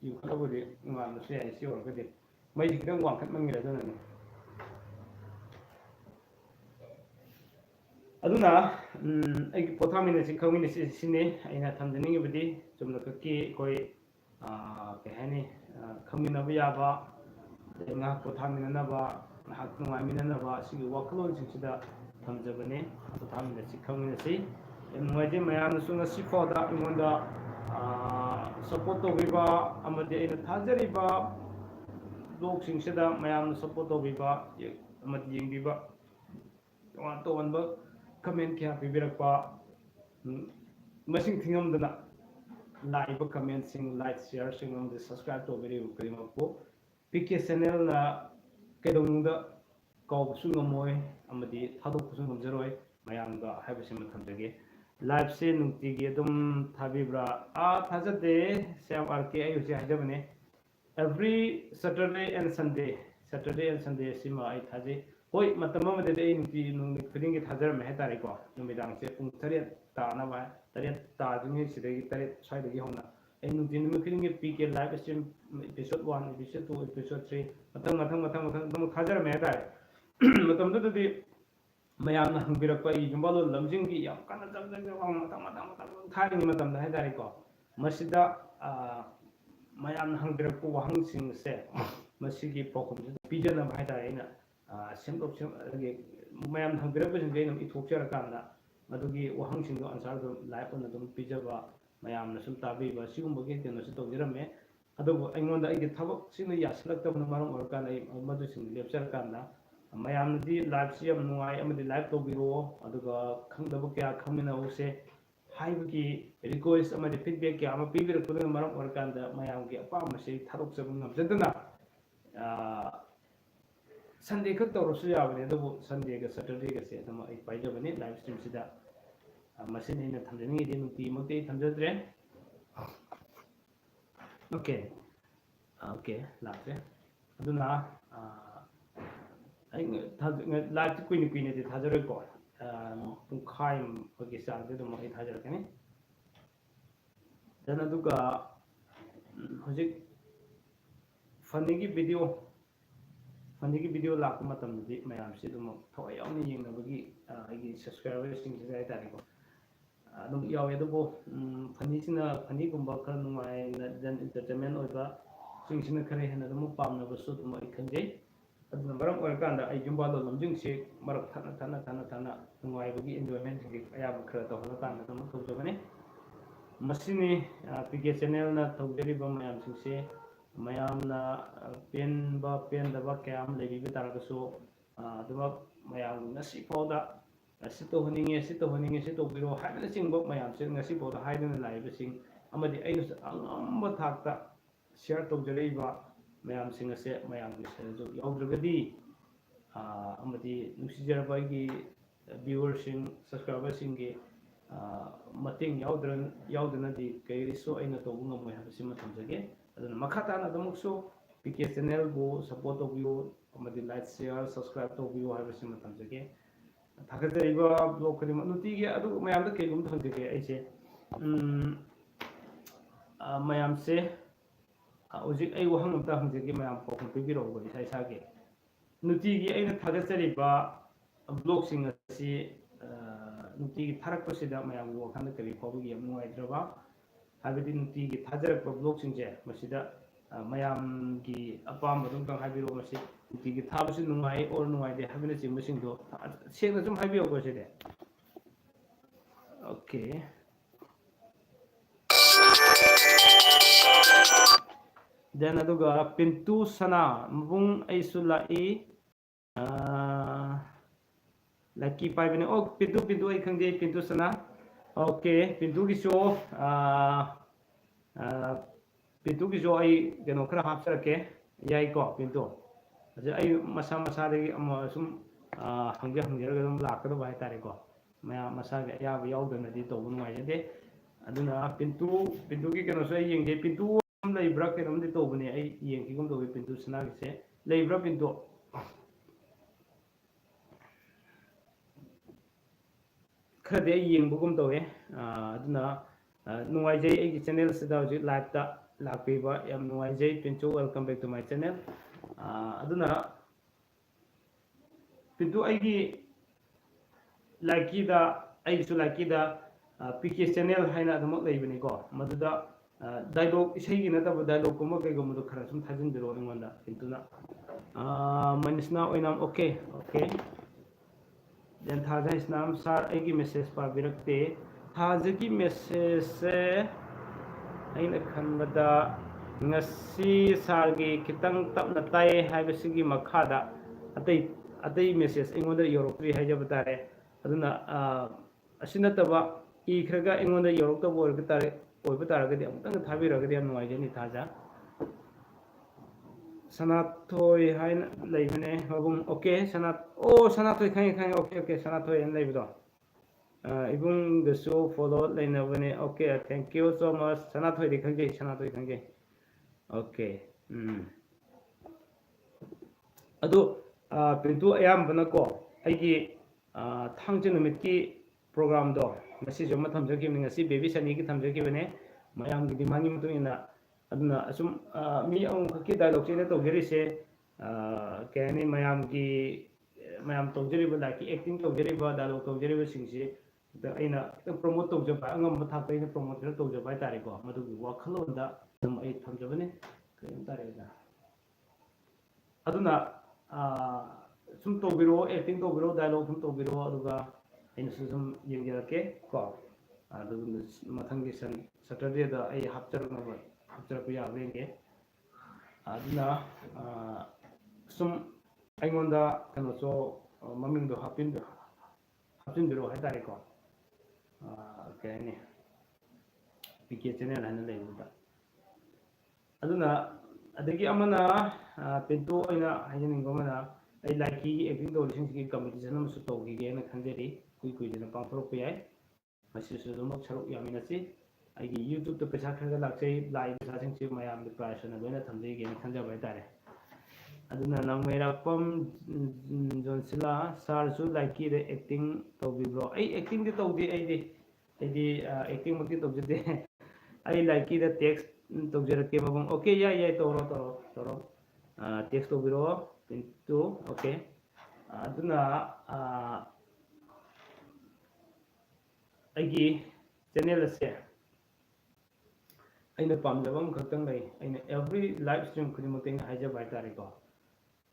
ꯌꯨꯈꯠꯂꯕꯨꯗꯤ ꯅꯨꯡꯉꯥꯏꯕꯁꯨ ꯌꯥꯏ ꯁꯤ ꯑꯣꯏꯔꯒꯗꯤ ꯃꯩꯁꯦ ꯈꯤꯇꯪ ꯋꯥꯡꯈꯠꯃꯟꯈ꯭ꯔꯦ ꯑꯗꯨꯅꯅꯦ ꯑꯗꯨꯅ ꯑꯩꯒꯤ ꯄꯣꯊꯥꯃꯤꯟꯅꯁꯤ ꯈꯪꯃꯤꯟꯅꯁꯤ ꯁꯤꯅꯤ ꯑꯩꯅ ꯊꯝꯖꯅꯤꯡꯉꯤꯕꯗꯤ ꯆꯨꯝꯅꯈꯛꯀꯤ ꯑꯩꯈꯣꯏ ꯀꯩ ꯍꯥꯏꯅꯤ ꯈꯪꯃꯤꯟꯅꯕ ꯌꯥꯕ ꯑꯗꯩ ꯉꯥꯏꯍꯥꯛ ꯄꯣꯊꯥꯃꯤꯟꯅꯅꯕ ꯉꯥꯏꯍꯥꯛ ꯅꯨꯡꯉꯥꯏꯃꯤꯟꯅꯅꯕ ꯑꯁꯤꯒꯤ ꯋꯥꯈꯜꯂꯣꯟꯁꯤꯡꯁꯤꯗ ꯊꯝꯖꯕꯅꯤ ꯄꯣꯊꯥꯃꯤꯟꯅꯁꯤ ꯈꯪꯃꯤꯟꯅꯁꯤ ꯌꯥꯝ ꯅꯨꯡꯉꯥꯏꯖꯩ ꯃꯌꯥꯝꯅꯁꯨ ꯉꯁꯤ ꯐꯥꯎꯗ ꯑꯩꯉꯣꯟꯗ ꯁꯞꯄꯣꯔꯠ ꯇꯧꯕꯤꯕ ꯑꯃꯗꯤ ꯑꯩꯅ ꯊꯥꯖꯔꯤꯕ ꯕ꯭ꯂꯣꯒꯁꯤꯡꯁꯤꯗ ꯃꯌꯥꯝꯅ ꯁꯞꯄꯣꯔꯠ ꯇꯧꯕꯤꯕ ꯑꯃꯗꯤ ꯌꯦꯡꯕꯤꯕ ꯇꯣꯉꯥꯟ ꯇꯣꯉꯥꯟꯕ ꯀꯃꯦꯟ ꯀꯌꯥ ꯄꯤꯕꯤꯔꯛꯄ ꯃꯁꯤꯡ ꯊꯤꯉꯝꯗꯅ ꯂꯥꯛꯏꯕ ꯀꯃꯦꯟꯁꯤꯡ ꯂꯥꯏꯛ ꯁꯤꯌꯥꯔꯁꯤꯡ ꯑꯃꯗꯤ ꯁꯕꯁꯀ꯭ꯔꯥꯏꯕ ꯇꯧꯕꯤꯔꯤꯕ ꯈꯨꯗꯤꯡꯃꯛꯄꯨ ꯄꯤ ꯀꯦ ꯆꯦꯅꯦꯜꯅ ꯀꯩꯗꯧꯅꯨꯡꯗ ꯀꯥꯎꯕꯁꯨ ꯉꯝꯃꯣꯏ ꯑꯃꯗꯤ ꯊꯥꯗꯣꯛꯄꯁꯨ ꯉꯝꯖꯔꯣꯏ ꯃꯌꯥꯝꯒ ꯍꯥꯏꯕꯁꯤꯃ ꯊꯝꯖꯒꯦ ꯂꯥꯏꯚꯁꯦ ꯅꯨꯡꯇꯤꯒꯤ ꯑꯗꯨꯝ ꯊꯥꯕꯤꯕ꯭ꯔꯥ ꯊꯥꯖꯗꯦ ꯁ꯭ꯌꯥꯝ ꯑꯥꯔ ꯀꯦ ꯑꯩ ꯍꯧꯖꯤꯛ ꯍꯥꯏꯖꯕꯅꯦ ꯑꯦꯕ꯭ꯔꯤ ꯁꯦꯇꯔꯗꯦ ꯑꯦꯟ ꯁꯟꯗꯦ ꯁꯤꯃ ꯑꯩ ꯊꯥꯖꯩ ꯍꯣꯏ ꯃꯇꯝ ꯑꯃꯗꯗꯤ ꯑꯩ ꯅꯨꯃꯤꯠ ꯈꯨꯗꯤꯡꯒꯤ ꯊꯥꯖꯔꯝꯃꯦ ꯍꯥꯏꯇꯥꯔꯦꯀꯣ ꯅꯨꯃꯤꯗꯥꯡꯁꯦ ꯄꯨꯡ 8 ꯇꯥꯅꯕ 8 ꯇꯥꯗ꯭ꯔꯤꯉꯩꯁꯤꯗꯒꯤ 8 ꯁ꯭ꯋꯥꯏꯗꯒꯤ ꯍꯧꯅ ꯑꯩ ꯅꯨꯃꯤꯠ ꯈꯨꯗꯤꯡꯒꯤ P K live stream episode 1 episode 2 episode 3 ꯃꯊꯪ ꯑꯗꯨꯝ ꯊꯥꯖꯔꯝꯃꯦ ꯍꯥꯏꯇꯥꯔꯦ ꯃꯇꯝꯗꯨꯗꯗꯤ ꯃꯌꯥꯝꯅ ꯍꯪꯕꯤꯔꯛꯄ ꯑꯩ ꯌꯨꯝꯕꯥꯂꯣꯟ ꯂꯝꯖꯤꯡꯒꯤ ꯌꯥꯝ ꯀꯟꯅ ꯃꯊꯪ ꯊꯥꯔꯤꯉꯩ ꯃꯇꯝꯗ ꯍꯥꯏꯇꯥꯔꯦꯀꯣ ꯃꯁꯤꯗ ꯃꯌꯥꯝꯅ ꯍꯪꯕꯤꯔꯛꯄ ꯋꯥꯍꯪꯁꯤꯡꯁꯦ ꯃꯁꯤꯒꯤ ꯄꯥꯎꯈꯨꯝꯁꯤꯗ ꯄꯤꯖꯅꯕ ꯍꯥꯏꯇꯥꯔꯦ ꯑꯩꯅ ꯑꯗꯒꯤ ꯃꯌꯥꯝꯅ ꯍꯪꯕꯤꯔꯛꯄꯁꯤꯡꯁꯦ ꯑꯩꯅ ꯏꯊꯣꯛꯆꯔꯀꯥꯟꯗ ꯃꯗꯨꯒꯤ ꯋꯥꯍꯪꯁꯤꯡꯗꯣ ꯑꯟꯁꯥꯔꯗꯣ ꯂꯥꯏꯚ ꯑꯣꯏꯅ ꯑꯗꯨꯝ ꯄꯤꯖꯕ ꯃꯌꯥꯝꯅ ꯁꯨꯝ ꯇꯥꯕꯤꯕ ꯁꯤꯒꯨꯝꯕꯒꯤ ꯀꯩꯅꯣꯁꯨ ꯇꯧꯖꯔꯝꯃꯦ ꯑꯗꯨꯕꯨ ꯑꯩꯉꯣꯟꯗ ꯑꯩꯒꯤ ꯊꯕꯛꯁꯤꯅ ꯌꯥꯁꯤꯜꯂꯛꯇꯕꯅ ꯃꯔꯝ ꯑꯣꯏꯔꯀꯥꯟꯗ ꯑꯩ ꯃꯗꯨꯁꯤꯡ ꯂꯦꯞꯆꯔꯀꯥꯟꯗ ꯃꯌꯥꯝꯅꯗꯤ ꯂꯥꯏꯚꯁꯤ ꯌꯥꯝ ꯅꯨꯡꯉꯥꯏ ꯑꯃꯗꯤ ꯂꯥꯏꯚ ꯇꯧꯕꯤꯔꯛꯑꯣ ꯑꯗꯨꯒ ꯈꯪꯗꯕ ꯀꯌꯥ ꯈꯪꯃꯤꯟꯅꯍꯧꯁꯦ ꯍꯥꯏꯕꯒꯤ ꯔꯤꯀ꯭ꯋꯦꯁ ꯑꯃꯗꯤ ꯐꯤꯗꯕꯦꯛ ꯀꯌꯥ ꯑꯃ ꯄꯤꯕꯤꯔꯛꯄꯗꯨꯅ ꯃꯔꯝ ꯑꯣꯏꯔꯀꯥꯟꯗ ꯃꯌꯥꯝꯒꯤ ꯑꯄꯥꯝꯕꯁꯤ ꯊꯥꯗꯣꯛꯆꯕ ꯉꯝꯖꯗꯅ ꯁꯟꯗꯦ ꯈꯛ ꯇꯧꯔꯁꯨ ꯌꯥꯕꯅꯤ ꯑꯗꯨꯕꯨ ꯁꯟꯗꯦꯒ ꯁꯦꯇꯔꯗꯦꯒꯁꯦ ꯑꯗꯨꯝ ꯑꯩ ꯄꯥꯏꯖꯕꯅꯤ ꯂꯥꯏꯚ ꯁ꯭ꯇ꯭ꯔꯤꯝꯁꯤꯗ ꯃꯁꯤꯅ ꯑꯩꯅ ꯊꯝꯖꯅꯤꯡꯉꯤꯗꯤ ꯅꯨꯡꯇꯤꯃꯛꯇꯤ ꯑꯩ ꯊꯝꯖꯗ꯭ꯔꯦ ꯑꯣꯀꯦ ꯂꯥꯛꯇ꯭ꯔꯦ ꯑꯗꯨꯅ ꯑꯩ ꯂꯥꯏꯚꯁꯤ ꯀꯨꯏꯅꯗꯤ ꯊꯥꯖꯔꯣꯏꯀꯣ ꯄꯨꯡꯈꯥꯏꯃꯨꯛꯀꯤ ꯆꯥꯡꯁꯦ ꯑꯗꯨꯝ ꯑꯩ ꯊꯥꯖꯔꯛꯀꯅꯤ ꯗꯦꯟ ꯑꯗꯨꯒ ꯍꯧꯖꯤꯛ ꯐꯅꯤꯒꯤ ꯚꯤꯗꯤꯑꯣ ꯂꯥꯛꯄ ꯃꯇꯝꯗꯗꯤ ꯃꯌꯥꯝꯁꯤ ꯑꯗꯨꯝ ꯊꯋꯥꯏ ꯌꯥꯎꯅ ꯌꯦꯡꯅꯕꯒꯤ ꯑꯩꯒꯤ ꯁꯕꯁꯀ꯭ꯔꯥꯏꯕꯔꯁꯤꯡꯁꯤꯗ ꯍꯥꯏꯇꯥꯔꯦꯀꯣ ꯑꯗꯨꯝ ꯌꯥꯎꯋꯦ ꯑꯗꯨꯕꯨ ꯐꯅꯤꯒꯨꯝꯕ ꯈꯔ ꯅꯨꯡꯉꯥꯏꯅ ꯗꯦꯟ ꯏꯟꯇꯔꯇꯦꯟꯃꯦꯟ ꯑꯣꯏꯕ ꯁꯤꯡꯁꯤꯅ ꯈꯔ ꯍꯦꯟꯅ ꯑꯗꯨꯝ ꯄꯥꯝꯅꯕꯁꯨ ꯑꯗꯨꯝ ꯑꯩ ꯈꯪꯖꯩ ꯑꯗꯨꯅ ꯃꯔꯝ ꯑꯣꯏꯔꯀꯥꯟꯗ ꯑꯩ ꯌꯨꯝꯕꯥꯜꯂꯣꯟ ꯂꯝꯖꯤꯡꯁꯤ ꯃꯔꯛ ꯊꯠꯅ ꯅꯨꯡꯉꯥꯏꯕꯒꯤ ꯑꯦꯟꯖꯣꯏꯃꯦꯟꯁꯤꯡꯒꯤ ꯑꯌꯥꯝꯕ ꯈꯔ ꯇꯧꯍꯜꯂꯀꯥꯟꯗ ꯑꯗꯨꯝ ꯇꯧꯖꯕꯅꯤ ꯃꯁꯤꯅꯤ ꯄꯤ ꯀꯦ ꯆꯦꯅꯦꯜꯅ ꯇꯧꯖꯔꯤꯕ ꯃꯌꯥꯝꯁꯤꯡꯁꯦ ꯃꯌꯥꯝꯅ ꯄꯦꯟꯕ ꯄꯦꯟꯗꯕ ꯀꯌꯥ ꯑꯃ ꯂꯩꯕꯤꯕ ꯇꯥꯔꯒꯁꯨ ꯑꯗꯨꯃꯛ ꯃꯌꯥꯝ ꯉꯁꯤ ꯐꯥꯎꯗ ꯁꯤ ꯇꯧꯍꯟꯅꯤꯡꯉꯦ ꯁꯤ ꯇꯧꯕꯤꯔꯣ ꯍꯥꯏꯕꯅꯆꯤꯡꯕ ꯃꯌꯥꯝꯁꯦ ꯉꯁꯤ ꯐꯥꯎꯗ ꯍꯥꯏꯗꯨꯅ ꯂꯥꯛꯏꯕꯁꯤꯡ ꯑꯃꯗꯤ ꯑꯩꯅꯁꯨ ꯑꯉꯝꯕ ꯊꯥꯛꯇ ꯁꯤꯌꯥꯔ ꯇꯧꯖꯔꯛꯏꯕ ꯃꯌꯥꯝꯁꯤꯡ ꯑꯁꯦ ꯃꯌꯥꯝꯒꯤ ꯁꯔꯨꯛ ꯌꯥꯎꯗ꯭ꯔꯒꯗꯤ ꯑꯃꯗꯤ ꯅꯨꯡꯁꯤꯖꯔꯕ ꯑꯩꯒꯤ ꯚꯤꯌꯨꯋꯔꯁꯤꯡ ꯁꯕꯁꯀ꯭ꯔꯥꯏꯕꯔꯁꯤꯡꯒꯤ ꯃꯇꯦꯡ ꯌꯥꯎꯗꯅꯗꯤ ꯀꯔꯤꯁꯨ ꯑꯩꯅ ꯇꯧꯕ ꯉꯝꯃꯣꯏ ꯍꯥꯏꯕꯁꯤꯃ ꯊꯝꯖꯒꯦ ꯑꯗꯨꯅ ꯃꯈꯥ ꯇꯥꯅ ꯑꯗꯨꯃꯛꯁꯨ ꯄꯤ ꯀꯦ ꯆꯦꯅꯦꯜꯕꯨ ꯁꯞꯄꯣꯔꯠ ꯇꯧꯕꯤꯌꯨ ꯑꯃꯗꯤ ꯂꯥꯏꯛ ꯁꯤꯌꯥꯔ ꯁꯕꯁꯀ꯭ꯔꯥꯏꯕ ꯇꯧꯕꯤꯌꯨ ꯍꯥꯏꯕꯁꯤꯃ ꯊꯝꯖꯒꯦ ꯊꯥꯒꯠꯆꯔꯤꯕ ꯕ꯭ꯂꯣꯒ ꯈꯨꯗꯤꯡꯃꯛ ꯅꯨꯡꯇꯤꯒꯤ ꯑꯗꯨ ꯃꯌꯥꯝꯗ ꯀꯩꯒꯨꯝꯕ ꯍꯪꯖꯒꯦ ꯑꯩꯁꯦ ꯃꯌꯥꯝꯁꯦ ꯍꯧꯖꯤꯛ ꯑꯩ ꯋꯥꯍꯪ ꯑꯝꯇ ꯍꯪꯖꯒꯦ ꯃꯌꯥꯝ ꯄꯥꯎꯈꯨꯝ ꯄꯤꯕꯤꯔꯛꯎꯕ ꯏꯁꯥꯒꯤ ꯅꯨꯡꯇꯤꯒꯤ ꯑꯩꯅ ꯊꯥꯒꯠꯆꯔꯤꯕ ꯕ꯭ꯂꯣꯒꯁꯤꯡ ꯑꯁꯤ ꯅꯨꯡꯇꯤꯒꯤ ꯊꯥꯔꯛꯄꯁꯤꯗ ꯃꯌꯥꯝꯒꯤ ꯋꯥꯈꯜꯗ ꯀꯔꯤ ꯐꯥꯎꯕꯒꯤ ꯌꯥꯝ ꯅꯨꯡꯉꯥꯏꯇ꯭ꯔꯕ ꯍꯥꯏꯕꯗꯤ ꯅꯨꯡꯇꯤꯒꯤ ꯊꯥꯖꯔꯛꯄ ꯕ꯭ꯂꯣꯒꯁꯤꯡꯁꯦ ꯃꯁꯤꯗ ꯃꯌꯥꯝꯒꯤ ꯑꯄꯥꯝꯕ ꯑꯗꯨꯝ ꯍꯥꯏꯕꯤꯔꯛꯑꯣ ꯃꯁꯤ ꯅꯨꯡꯇꯤꯒꯤ ꯊꯥꯕꯁꯤ ꯅꯨꯡꯉꯥꯏ ꯑꯣꯔ ꯅꯨꯡꯉꯥꯏꯇꯦ ꯍꯥꯏꯕꯅꯆꯤꯡꯕꯁꯤꯡꯗꯣ ꯁꯦꯡꯅ ꯁꯨꯝ ꯍꯥꯏꯕꯤꯌꯣꯀꯣ ꯁꯤꯗꯤ okay then aduga pintu sana mabung aisu lai lucky paibane oh pintu ai khangje pintu sana okay pintu gi show pintu gi show ai keno khara hapsarake yai ko pintu aje ai masa masa dagi sum hangje dum lakada bai tare ko maya masa ga ya ba yaudana di to nu ai de aduna pintu gi keno so ai yengje pintu leibra kenom di to bune ai yengki gum do pintu sana gi se leibra pintu खरदे येंबगुम तवे अदुना नुवाइजै एगी channel सिदा हजि live ता लाक्पीबा याम नुवाइजै पिंचो welcome back to my channel अदुना पिंटू एगी लाइकी दा एगी लाइकी दा पीके चैनल हाइना अदमक लेबनी को मदुदा डायलॉग इसेगी नतब डायलॉग कुम कई गुम खरा सुम थाजिन बिरो इंगोंदा पिंटूना मनिसना ओइनाम okay okay then thaja isnam sar aigi message pa birakte thaja ki message se aina khanbada ngasi sar gi kitang tapna tai haibasigi makhada atai message ingonda yorokri haijaba tare aduna asina taba I khraga ingonda yorokta borga tare oiba taragadi amtang thabiragadi am nuaijani thaja Sanathoi hain leibane mabung okay Sanathoi khang okay Sanathoi en leibido ibung the show follow leinabane okay thank you so much Sanathoi di khangje okay adu pintu ayam bana ko aigi thangje numit ki program do masi joma thamjaki ngasi baby sani ki thamjaki bane mayam gi dimangi mutuna aduna asum mi ang ki dialogue chene to geri se kani mayam to geri ba ki acting to geri ba dialogue to geri ba singsi da aina promote to jaba angam matha pa ina promote to jaba tare ko madu wakhalo da dum ai thamjabane kain tare da aduna sum to biro acting to biro dialogue sum to biro aduga aina sum yengerake ko adu mathangi Saturday da ai hapchar na ba Chapter Yavenge Adina some Angonda can also mumming the Hapin below Hatarico. Okay, PK channel and Labuda Aduna Adiki Amana Pinto in a Hajan Gomana I like he acting the relationship competition to again a candidate quickly in a Pampropia my sister Charuk Yaminasi I YouTube to Pesa Lakse live passing my depression and when I come again Kanja Vitare. Aduna Namera Pom John Silla Sarsu like the acting to be bro. I acting the Togi acting Muki to the I like the text to the okay, yeah, Toro text to biro into okay. Aduna Igi channel share. aina pamjabam khaktang lai aina every live stream khudimuteng haija bai tare ko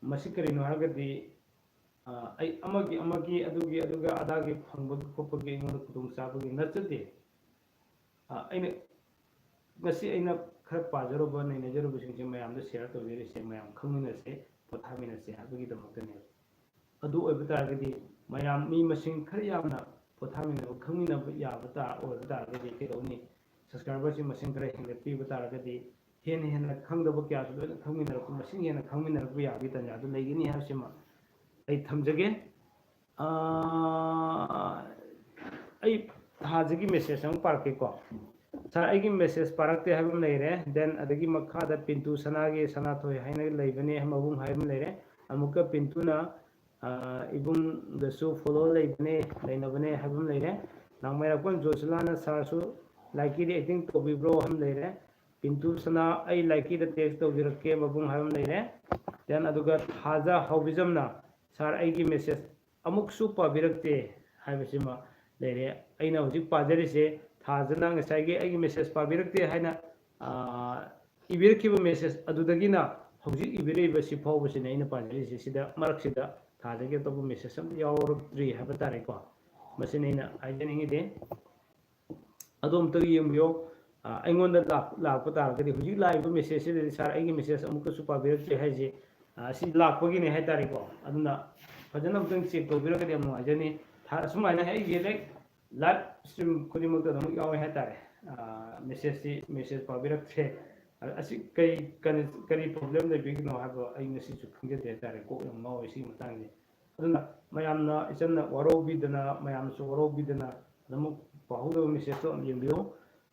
masikari no hargadi ai amagi aduga adagi phangba kopagi ngod kutung sabagi nachati aina ngasi aina khar pajaro ba nei najaro bising je mayam da share to jeri se mayam khangmina se pothamina se adugi da mutane adu oiba targadi mayam mi masing khar yamna pothamina khangmina ya bata oiba targadi ke doni subscribers machine kare hinga piba taragadi hen khangdaba kya su loina khangminar ku machine hen khangminar ku ya bi tan ya du legini ha sima ai thamjage ai hajigi message ang parke ko sa ai gi message parakte habum leire then adagi makha da pintu sanage sanathoi haina leibane hamabung haim leire amuka pintuna ibung the show follow leibane leinabane habum leire nangmera kon josulana sarsu like the acting to be bro ham leire pintu sana ai like the text to dirake mabung ham leire then aduga thaja hobizamna sar ai gi message amuk su pa birakte haibasima leire aina hojik pajari se thajana ngasai gi ai gi message pa birakte haina इबिरखिबा message अदुदगिना हौजिक इबिरैबा सि फावबसिने अइना पाजरिसे सिदा मरक्सिदा थाजगे तोब message अम यावरक्ट्री हाबा तारेको मसिने अइना हाइजनिंगिदे अदोमतगी यमबियो अइंगोंदा Lakpa तारगदि हौजिक Laiba message सिदि sir अइगी message अमुकसु पाबिरक्ट्री हाइजे असि लाकपगिने high तारेको अदुना फजना अमतंग check तोबिरगदि अम नुआइजनी था सुमाइना है ये लाइव स्ट्रीम खुदिमक अदुम यावे हाइ तारे मेसेज पाबिरक्ट्रे असि कई प्रॉब्लम लेबिगनो हाबो अइ ngasi खंगदे तारे को मावै सि मतंगे अदुना मयामना इचन्ना वरोबिदना मयामसु वरोबिदना नमु पाहुदो मेसेज तो यंबियो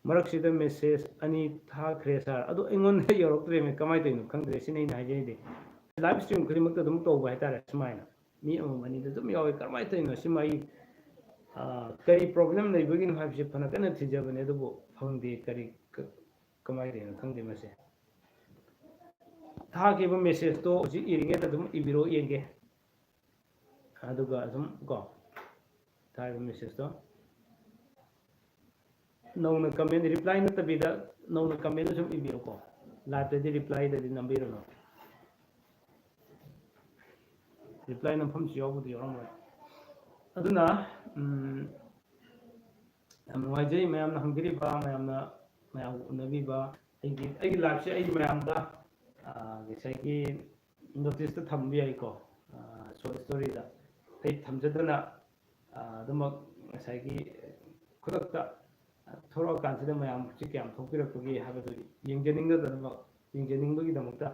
मरक्सिदा मेसेज अनि था क्रेसर अदु इंगोन यौरक्ट्रे मे कमाय तैनो खंगदे सिनै नाइजेदे लाइव स्ट्रीम खुदिमक अदुम तौबा हाइ तारे सुमाइना मी अममनि दुम यावे कमाय तैनो सिमाई कई प्रॉब्लम लेबिगनो हाबसे फना कन थिजबने दुबो फंगदे करी कमाय तैनो खंगदे मसे थाकिबा मेसेज तो जी इरिंगे अदुम इबिरो येंगे अदुगा अदुम को थाकिबा मेसेज तो नौना कमेंट रिप्लाई नतबिदा नौना कमेंट सुम इबिरो को लाइव दे रिप्लाई दे नंबिरो नो रिप्लाई नफम सियावबुदि योरम अदुना नुवाइजै मयामना हंगिरिबा मयामना मयाम उनबिबा अइगी लाइव से अइगी मयामदा ꯉꯁꯥꯏꯒꯤ ꯅꯣꯇꯤꯁꯇ ꯊꯝꯕ ꯌꯥꯏꯀꯣ ꯁꯣꯔꯠ ꯁ꯭ꯇꯣꯔꯤꯗ ꯑꯩ ꯊꯝꯖꯗꯅ ꯑꯗꯨꯃꯛ ꯉꯁꯥꯏꯒꯤ ꯈꯨꯗꯛꯇ ꯊꯣꯔꯛꯑꯀꯥꯟꯁꯤꯗ ꯃꯌꯥꯝꯁꯤ ꯀꯌꯥꯝ ꯊꯣꯛꯄꯤꯔꯛꯄꯒꯦ ꯍꯥꯏꯕꯗꯨ ꯌꯦꯡꯖꯅꯤꯡꯕꯒꯤꯗꯃꯛꯇ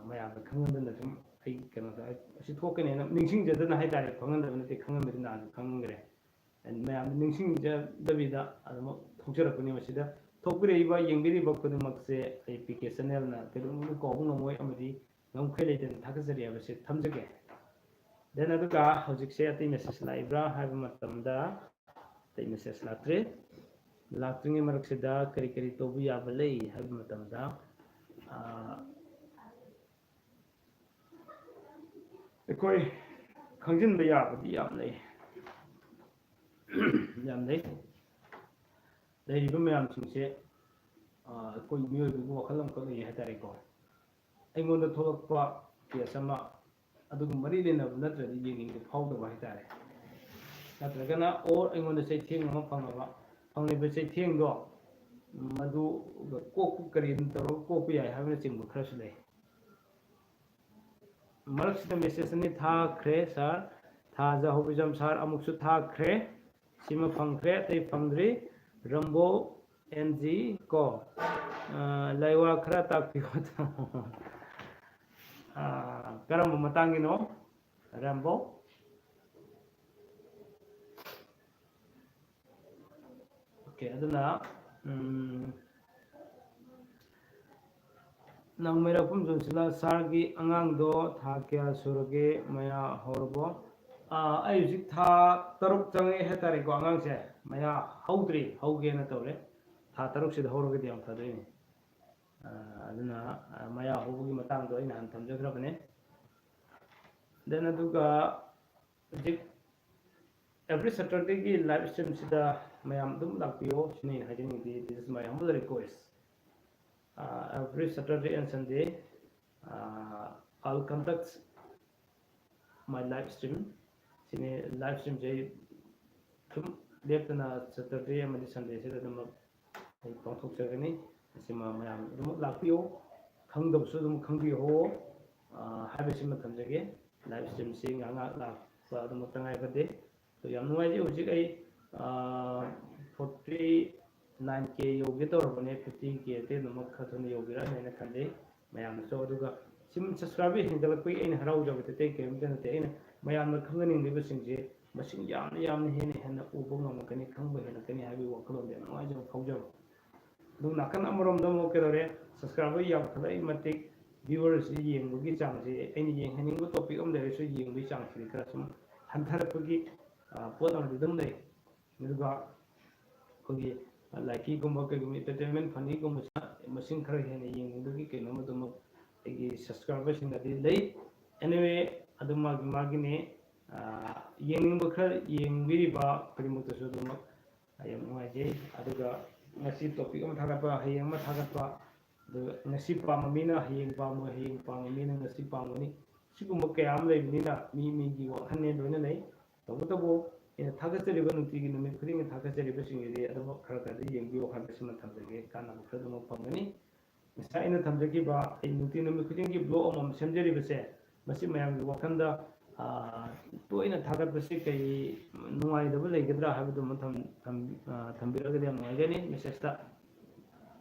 ꯃꯌꯥꯝꯗ ꯈꯪꯍꯟꯗꯅ ꯁꯨꯝ ꯑꯩ ꯀꯩꯅꯣꯗ ꯑꯁꯤ ꯊꯣꯛꯀꯅꯦꯅ ꯅꯤꯡꯁꯤꯡꯖꯗꯅ ꯍꯥꯏꯇꯥꯔꯦ ꯈꯪꯍꯟꯗꯕ ꯅꯠꯇꯦ ꯈꯪꯍꯟꯕꯗꯤ ꯅꯍꯥꯟꯁꯨ ꯈꯪꯈ꯭ꯔꯦ ꯃꯌꯥꯝꯗ ꯅꯤꯡꯁꯤꯡꯖꯗꯕꯤꯗ ꯑꯗꯨꯃꯛ ꯊꯣꯛꯆꯔꯛꯄꯅꯤ ꯃꯁꯤꯗ थोपरिबा यंगिरिबा खुदमकसे आई पीके चैनल ना केदुम कोबु नमोय अमदि नमखै लेदन थाकजरि अबसे थमजगे देन अदुगा हौजिक से अति मेसेज लाइब्रा हाइब मतमदा तै मेसेज लात्रे लात्रिंगे मरकसिदा करी करी तोबु याबा लई हाइब मतमदा एकोय खंजिनबा याबदि याम लई याम लई लेरिबा मैम सिंसे कोई मियोइबगु वखल अमखक लई हाइतारेको अइंगोंदा थोलक्पा केस अमा अदुगु मरि लेनब नत्रदि येंगिंग फावदबा हाइतारे नत्रगना और अइंगोंदा चैथेंग अमा फंगबा फंगलिबा चैथेंगदो मदु कोकु करी तरो कोकु याय हाबना चिंगबा खरसु लई मरक्सिदा मेसेज नि था ख्रे सर था जहोबिजम सर अमुकसु था ख्रे सिमा फंगख्रे तै फंगद्रि रंबो एनजी को लाइवा खरा ताकपियो करम मतंगिनो रंबो ओके अदुना नंग मेरा कुम जोंसला सारगी अंगांग दो था क्या सुरगे मया होरबो आई हुजिक था तरुक चंगे हेतारे को अंगांग से मया हौद्री हौगे न तौरे था तरुक से हौरगे दियम फदोइने अदुना मया हौबगी मतंग दो इन हन थमजग्रबने देन अदुगा हुजिक एवरी सैटरडे की लाइव स्ट्रीम सिदा मयाम दुम लापियो सिने हाइजिंग दी this is my humble request every Saturday and Sunday I'll conduct my live stream sine live stream jai tum leptana Saturday amadi Sunday se dum ai pangthok jagani asima mayam dum lakpio khangdab su dum khangbi ho habesima thamjage live stream se nganga la ba dum tangai bade to yam nuai ji hujik ai 49k yogi तौरबने 50k ते नमक खथन योगिरा नेना खंदे मयाम सो दुगा SIM subscribe हिंगलपई इन हराउ जबते ते केम देनते इन मयाम खंगनिंग लिबा सिंजे मसिंग याम हेने हेना उबो ngमकनी खंगबा हेना कनी हाबी वखलो दे नवाय जो फौजो दु नाकन अमरम दम केदरे सब्सक्राइबर याम खलाई मतिक व्यूअर्स येंगबगी चांगसे एनी येंगहनिंग टॉपिक अम देरे सो येंगबी चांगसे खरा सम हंथरपगी पोत अम दम दे दुगा कोगी लाइकी गुम्बा कगुम एंटरटेनमेंट फनी गुम्बा मसिंग खरा हेने येंगबगी केनो मदम एगी सब्सक्राइबर सिंग अदि लई एनीवे अदुमा मागिने येंगबा खर येंगबिरिबा परिमुतसु दुम आयम वाजे अदुगा ngasi topik am thagapa hayang ma thagapa ngasi pamamina hayeng pamu hayeng pamamina ngasi pamuni sigumba kaya am leibnina mi wakhanne loina nei tabo ina thagachariba nutigi numit khuding thagachariba singiri adabo khara khara yengbiyo habasima thamjage kana khaduma pangani ngasa ina thamjagi ba ai nuti numit khuding gi blog amam semjariba se masi mayam gi wakhanda to ina thagat basi kai nuai daba legadra habadu matham thambiraga yam nuai message ta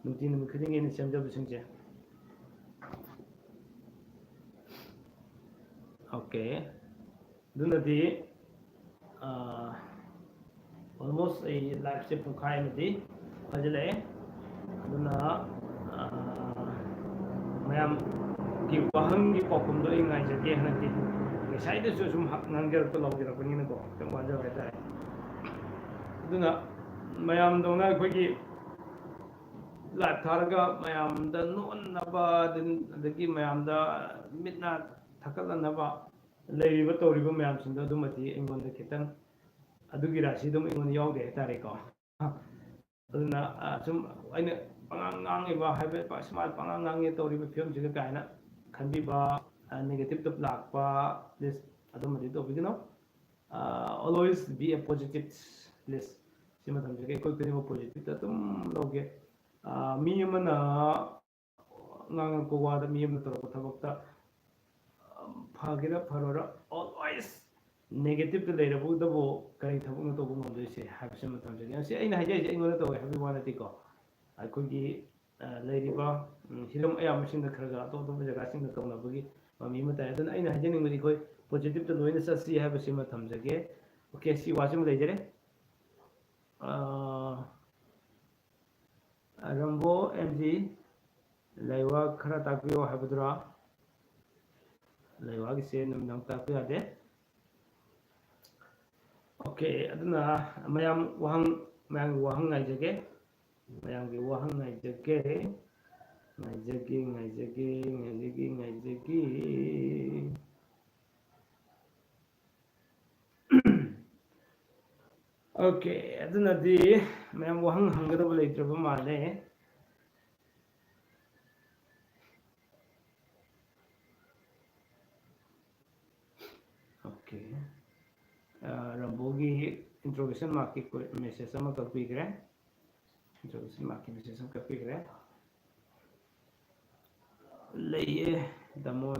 nuti numit khuding ina semjaba singje okay dunadi almost a live se pungkai mati ajale aduna mayam ki wahang ki pokum do ingai jage hanati ke side so sum nangger to log dira kuni ko tang waja wata aduna mayam dona ko ki live tharga mayam da non naba din dagi mayam da mitna thakala naba leiba toriba mayam sinda dumati ingon da kitang adugi rashi dum ingon yaude tare ko aduna sum aina pangang ba haibe pa smart pangang toriba film jiga kaina khandi ba negative to black pa this adumati to bigino always be a positive list sima thamjage koi koi positive ta tum loge mi amana ngang ko wada mi amana tor thabakta phagera pharora always negative to leira bu dabo kai thabuk na to bu ngam se have sima thamjage se aina haje ai ngona to happy one ti ko ai gi leiriba hiram ayam sing da kharaga to to jaga sing da kauna bagi mami mata adun aina haje ning bari koi positive to loina sa si have sima thamjage okay si wajim leijare Rambo MG Laiwa khara takbiyo habudra Laiwa gi se nang takbiyo ade okay aduna mayam wahang ngai jage mayam gi wahang ngai jage okay aduna di mayam wahang hanggadaba leitraba male okay Rambogi introduction mark ki message sama kakpigre introduction mark ki message sama kakpigre laiye damo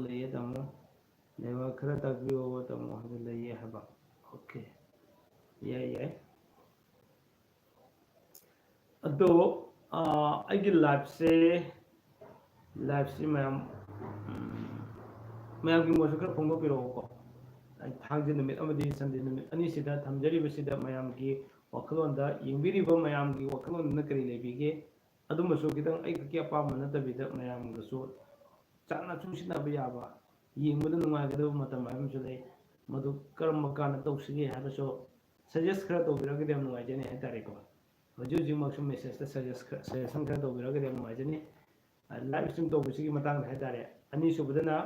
lewa khara takbiyo damo hadu laiye haba okay yeah ado aigi live se mayam ki mo khara phongdo piro ko thangje numit amadi sande numit ani sida thamjari basida mayam ki wakhalonda yingbiri ba mayam ki wakhalon na kari lebige adum so kitang ai ki apa mana tabida mayam gaso chana chusina ba yaba yingmada nungai gado matam mayam so dai madu karam makana tawsige habaso suggest khara to bira gade nungai jene tare ko hoju ji maksum message ta suggestion khara to bira gade nungai jene live stream to bisigi matang hai tare ani so budana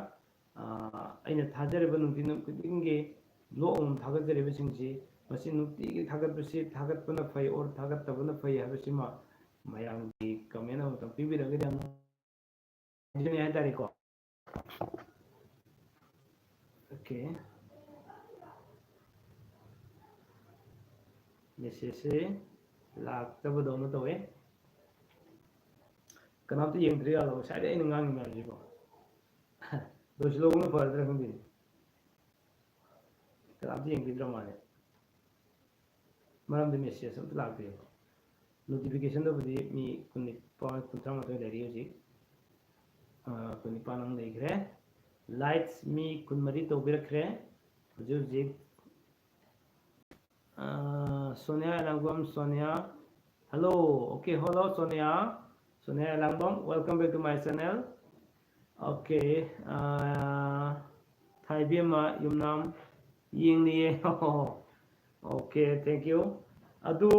aina thajariba nungtin kudinge lo om thagajariba singji masi nukti thagatbasi thagatpana phai or thagattabana phai habasima mayam ki comment am tam pibiraga dam jeni hai tare ko okay message laktaba dona towe kanam ti yengdri alo sai ai ngang ngang jibo dos logo no further khandi kanam ti yengdri mane maram de message am lagde notification do budi mi kunni pa kuntra ma to dari hoji kunni panang leigre lights mi kunmari to birakre hoji Sonia Langbam Sonia hello okay hello Sonia Langbam welcome back to my channel okay Thai Bima Yumnam Yingni okay thank you adu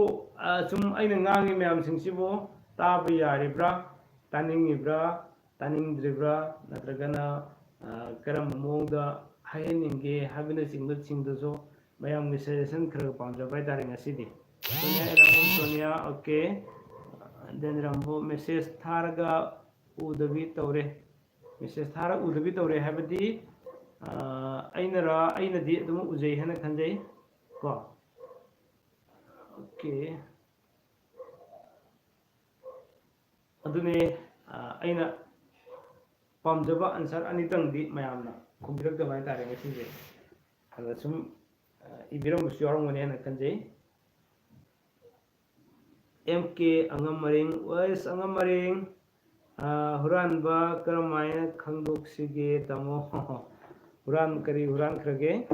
sum aina ngangi mayam singsibo taba yaribra taningibra taningdribra natragana karam mongda hayeninge habina singda singdaso mayam gi suggestion khara pamja bai tare ngasidi Sonia okay then Rambo message tharga उदबी तौरे message थारा उदबी तौरे हैबदी अइनरा अइनदी अदुम उजै हना खंजै को okay अदुने अइना पामजबा answer अनितंगदी मयामना खुबिरक दबाय तारे ngasiजे अदा सुम इबिरम सुयारंगने हना खंजै MK Angamaring Wes Angamaring Huranba Karamaya Kangdoksige Tamo Huran Kari Huran Krage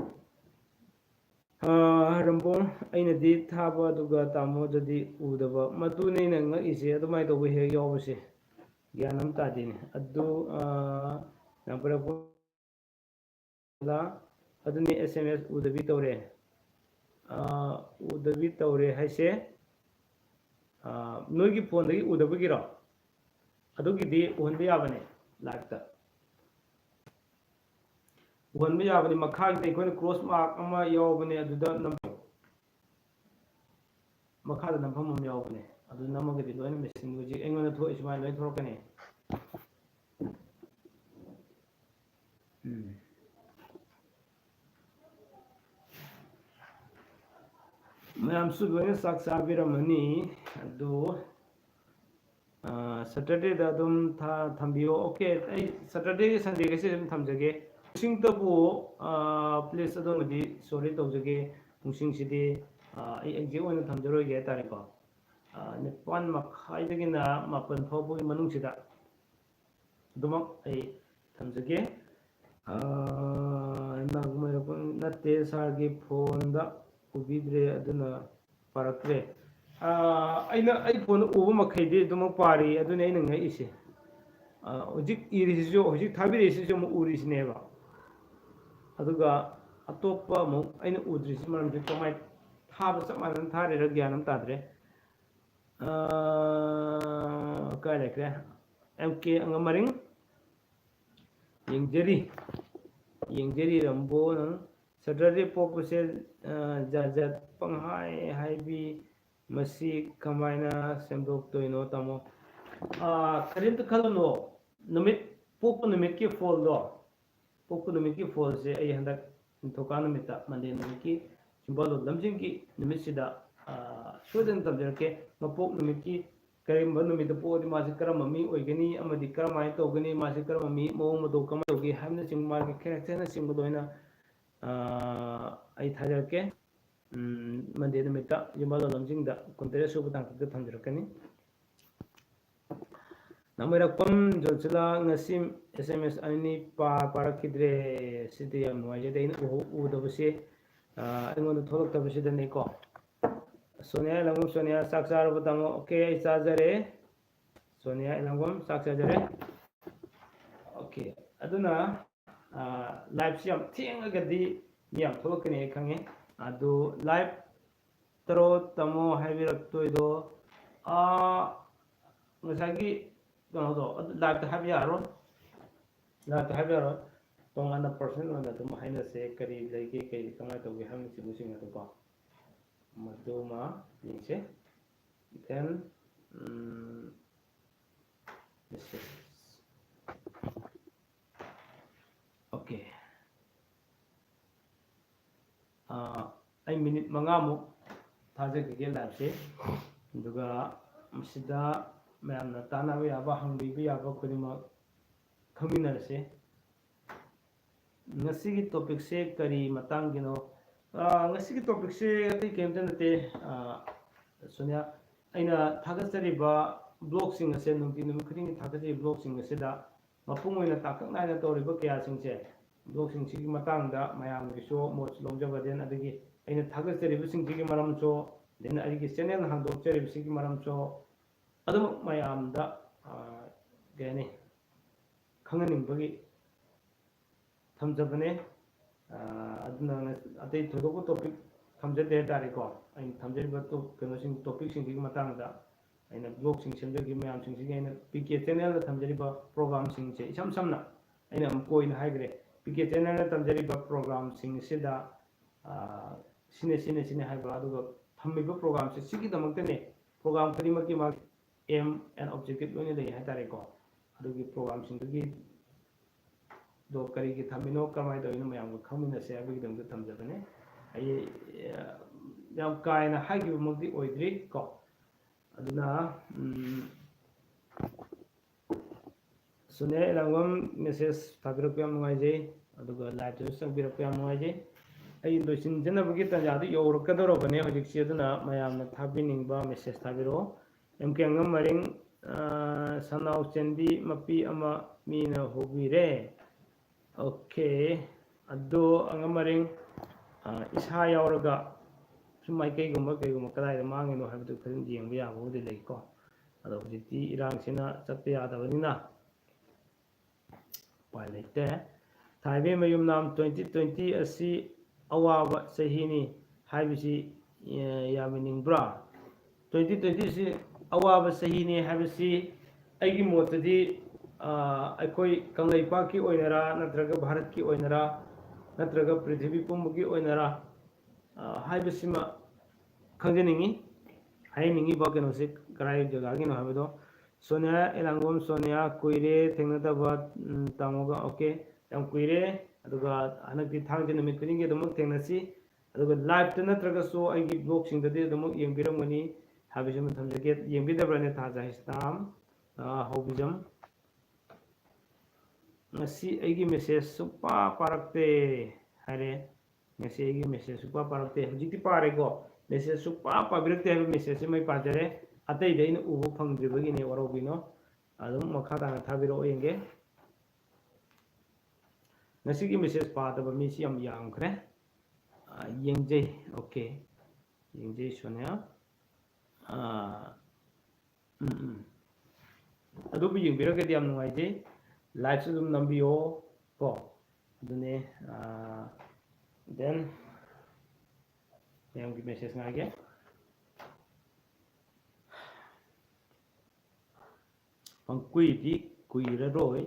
Rambong Aina di Thaba Duga Tamo Jadi Udaba Matune Nanga Ise Adumai to Wehe Yobase Gyanam Tadin Adu Nampara Aduni SMS Udabi Tore Udabi Tore Haise नोगी phone दगी उदबगिरो अदुगिदी उहनबे याबने like उहनबे याबने मखागदे कोन क्रॉस मार्क अमा यावबने अदुदा नम मखादा नमफम हम यावबने अदु नमगदि लोइन मेसिन गुजि एंगोन थो इसमा लोइन थोरकने मैम सुबह साक साबिरमनी अदु सैटरडे दा दुम था थंबियो ओके सैटरडे संडे के से थमजगे मुसिंग तबु प्लेस अदोमदी सॉरी तौजगे मुसिंग सिदि एग्जे ओइन थमजरोगे तारेको निपान मखाइदगिना मापन फावबुगी मनुंगसिदा दुमक आई थमजगे नागमरपन नते सारगे फोन दा उबिद्रे अदुना पारक्रे अइना आई फोन उबो मखैदे दुम पारी अदुने अइना ngai ise होजिक इरिसिजो होजिक थाबिरिसिजो मु उरिसिनेबा अदुगा अतोप्पा मु अइना उद्रिसि मरमजे कमाय थाब समानन थारे र ज्ञानम ताद्रे काय लेक्रे MK Angamaring Yengjeri Rambo nang Saturday Popuse Jajat Panghai Haibi Masi Kamaina Semdok Toino Tamo Karim to Kalano Numit Popo Numiki Fall Do Popo Numiki Fall say a hand Tokanamita Mande Numiki Chimbalo Lamjinki Numisida Sudan Tabjerke Mapok Numiki Karim Banumi the Port Masikaramami Ogani Amadi Karamai Togani Masikaramami Momo Kamagi Hamna Chimaki character Simbodoina I Tajarke Mande Mita Jimala Lamjing the Contreras Subatan the Tandrakani Namera Pum Josela Nasim SMS Ani Parakidre City and Wajadan Udavase I'm going to talk to the Nico. Sonia Langum Sonia Saksar Butamo, okay, Sazare Sonia Langum Saksare. Okay, Aduna live Siam Ting Agadi Yam Tolkien Kange Adu live Taro Tamo Haviratoido Musagi Dono live to have Yaron live to have Yaron Tong and the person on the Mahina say Kari Lake Kamato we haven't seen at the bar. Maduma Niche then this is okay I minute mangamu Tajaki Lapse Duga Sida Mam Natana we have a hungry we have a Kurima community Nasigi topic say Kari Matangino ngasi topic se ati kemten te sonia aina thagatsariba blog sing ase nungti num khring thagatsari blog sing ase da mapung oina takak naina toriba kya sing se blog sing sigi matang da mayam gi so mo lomjaba den adigi aina thagatsari sing sigi maram so den adigi channel handok chari sigi maram so adum mayam da gane khanganing bagi thamjabane aduna atei thodogo topic thamjade tariko ain thamjariba to kenosing topic sing gi matang da aina blog sing semjagi mayam sing sing aina PK channel da thamjariba program sing che isam samna aina am koin haigre PK channel da thamjariba program sing sida sine haiba aduga thammiba program se sigi damakte ne program khadimaki ma aim and objective lone dei hai tariko ꯑꯗꯨꯒꯤ ꯄ꯭ꯔꯣꯒ꯭ꯔꯥꯝꯁꯤꯡꯗꯨꯒꯤ ꯗꯣ ꯀꯔꯤꯒꯤ ꯊꯝꯃꯤꯅꯣ ꯀꯃꯥꯏꯅ ꯇꯧꯔꯤꯅꯣ ꯃꯌꯥꯝꯒ ꯈꯪꯃꯤꯟꯅꯁꯦ ꯍꯥꯏꯕꯒꯤꯗꯃꯛꯇ ꯊꯝꯖꯕꯅꯦ ꯑꯩ ꯌꯥꯝ ꯀꯥ ꯍꯦꯟꯅ ꯍꯥꯏꯈꯤꯕꯃꯛꯇꯤ ꯑꯣꯏꯗ꯭ꯔꯤ ꯀꯣ ꯑꯗꯨꯅ ꯁꯣꯅꯤꯌꯥ ꯑꯦꯂꯥꯡꯕꯝ ꯃꯦꯁꯦꯖ ꯊꯥꯕꯤꯔꯛꯄ ꯌꯥꯝ ꯅꯨꯡꯉꯥꯏꯖꯩ ꯑꯗꯨꯒ ꯂꯥꯏꯚꯇꯁꯨ ꯆꯪꯕꯤꯔꯛꯄ ꯌꯥꯝ ꯅꯨꯡꯉꯥꯏꯖꯩ ꯑꯩ ꯂꯣꯏꯁꯤꯟꯖꯅꯕꯒꯤ ꯇꯥꯟꯖꯥꯗꯨ ꯌꯧꯔꯛꯀꯗꯧꯔꯕꯅꯦ ꯍꯧꯖꯤꯛꯁꯤ ꯑꯗꯨꯅ ꯃꯌꯥꯝꯅ ꯊꯥꯕꯤꯅꯤꯡꯕ ꯃꯦꯁꯦꯖ ꯊꯥꯕꯤꯔꯛꯑꯣ ꯑꯦꯝ ꯀꯦ ꯑꯉꯝ ꯃꯔꯤꯡ ꯁꯅꯥꯎ ꯆꯦꯟꯕꯤ ꯃꯄꯤ ꯑꯃ ꯃꯤꯅ ꯍꯨꯕꯤꯔꯦ ꯑꯣꯀꯦ ꯑꯗꯣ ꯑꯉꯝ ꯃꯔꯤꯡ ꯏꯁꯥ ꯌꯥꯎꯔꯒ ꯁꯨꯝ ꯃꯥꯏꯀꯩꯒꯨꯝꯕ ꯀꯩꯒꯨꯝꯕ ꯀꯗꯥꯏꯗ ꯃꯥꯡꯉꯤꯅꯣ ꯍꯥꯏꯕꯗꯨ ꯈꯤꯇꯪ ꯌꯦꯡꯕ ꯌꯥꯕꯕꯨꯗꯤ ꯂꯩꯀꯣ ꯑꯗꯣ ꯍꯧꯖꯤꯛꯇꯤ ꯏꯔꯥꯡꯁꯤꯅ ꯆꯠꯄ ꯌꯥꯗꯕꯅꯤꯅ ꯎꯄꯥꯏ ꯂꯩꯇꯦ ꯊꯥꯏꯕꯦ ꯃꯌꯨꯝꯅꯥꯝ 2020 ꯑꯁꯤ ꯑꯋꯥꯕ ꯆꯍꯤꯅꯤ ꯍꯥꯏꯕꯁꯤ ꯌꯥꯃꯤꯟꯅꯤꯡꯕ꯭ꯔꯥ 2020 ꯑꯁꯤ ꯑꯋꯥꯕ ꯆꯍꯤꯅꯤ ꯍꯥꯏꯕꯁꯤ ꯑꯩꯒꯤ ꯃꯣꯠꯇꯗꯤ ꯑꯩꯈꯣꯏ ꯀꯪꯂꯩꯄꯥꯛꯀꯤ ꯑꯣꯏꯅꯔꯥ ꯅꯠꯇ꯭ꯔꯒ ꯚꯥꯔꯠꯀꯤ ꯑꯣꯏꯅꯔꯥ ꯅꯠꯇ꯭ꯔꯒ ꯄ꯭ꯔꯤꯊꯤꯕꯤ ꯄꯨꯝꯕꯒꯤ ꯑꯣꯏꯅꯔꯥ ꯍꯥꯏꯕꯁꯤꯃ ꯈꯪꯖꯅꯤꯡꯉꯤ ꯍꯥꯏꯅꯤꯡꯉꯤꯕ ꯀꯩꯅꯣꯁꯤ ꯀꯗꯥꯏ ꯖꯒꯥꯒꯤꯅꯣ ꯍꯥꯏꯕꯗꯣ ꯁꯣꯅꯤꯌꯥ ꯑꯦꯂꯥꯡꯒꯣꯝ ꯁꯣꯅꯤꯌꯥ ꯀꯨꯏꯔꯦ ꯊꯦꯡꯅꯗꯕ ꯇꯥꯃꯣꯒ ꯑꯣꯀꯦ ꯌꯥꯝ ꯀꯨꯏꯔꯦ ꯑꯗꯨꯒ ꯍꯟꯗꯛꯇꯤ ꯊꯥꯡꯖ ꯅꯨꯃꯤꯠ ꯈꯨꯗꯤꯡꯒꯤ ꯑꯗꯨꯃꯛ ꯊꯦꯡꯅꯁꯤ ꯑꯗꯨꯒ ꯂꯥꯏꯚꯇ ꯅꯠꯇ꯭ꯔꯒꯁꯨ ꯑꯩꯒꯤ ꯕ꯭ꯂꯣꯒꯁꯤꯡꯗꯗꯤ ꯑꯗꯨꯃꯛ ꯌꯦꯡꯕꯤꯔꯝꯒꯅꯤ ꯍꯥꯏꯕꯁꯤꯃ ꯊꯝꯖꯒꯦ ꯌꯦꯡꯕꯤꯗꯕ꯭ꯔꯅꯦ ꯊꯥꯖ ꯏꯁꯂꯥꯝ ꯍꯧꯕꯤꯖꯝ ꯉꯁꯤ ꯑꯩꯒꯤ ꯃꯦꯁꯦꯖ ꯁꯨꯛꯄꯥ ꯄꯥꯔꯛꯇꯦ ꯍꯥꯏꯔꯦ ꯉꯁꯤ ꯑꯩꯒꯤ ꯃꯦꯁꯦꯖ ꯁꯨꯛꯄꯥ ꯄꯥꯔꯛꯇꯦ ꯍꯧꯖꯤꯛꯇꯤ ꯄꯥꯔꯦꯀꯣ ꯃꯦꯁꯦꯖ ꯁꯨꯛꯄꯥ ꯄꯥꯕꯤꯔꯛꯇꯦ ꯍꯥꯏꯕ ꯃꯦꯁꯦꯖꯁꯤ ꯃꯩ ꯄꯥꯖꯔꯦ ꯑꯇꯩꯗꯤ ꯑꯩꯅ ꯎꯕ ꯐꯪꯗ꯭ꯔꯤꯕꯒꯤꯅꯦ ꯋꯥꯔꯧꯕꯤꯅꯣ ꯑꯗꯨꯝ ꯃꯈꯥ ꯇꯥꯅ ꯊꯥꯕꯤꯔꯛꯑꯣ ꯌꯦꯡꯒꯦ ꯉꯁꯤꯒꯤ ꯃꯦꯁꯦꯖ ꯄꯥꯗꯕ ꯃꯤꯁꯤ ꯌꯥꯝ ꯌꯥꯝꯈ꯭ꯔꯦ ꯌꯦꯡꯖꯩ ꯑꯣꯀꯦ ꯌꯦꯡꯖꯩ ꯁꯣꯅꯤꯌꯥ ꯑꯗꯨꯕꯨ ꯌꯦꯡꯕꯤꯔꯒꯗꯤ ꯌꯥꯝ ꯅꯨꯡꯉꯥꯏꯖꯩ ꯂꯥꯏꯛꯁꯨ ꯑꯗꯨꯝ ꯅꯝꯕꯤꯌꯣ ꯀꯣ ꯑꯗꯨꯅꯦ ꯗꯦꯟ ꯃꯌꯥꯝꯒꯤ ꯃꯦꯁꯦꯖ ꯉꯥꯏꯒꯦ ꯄꯪꯀꯨꯏꯗꯤ ꯀꯨꯏꯔꯔꯣꯏ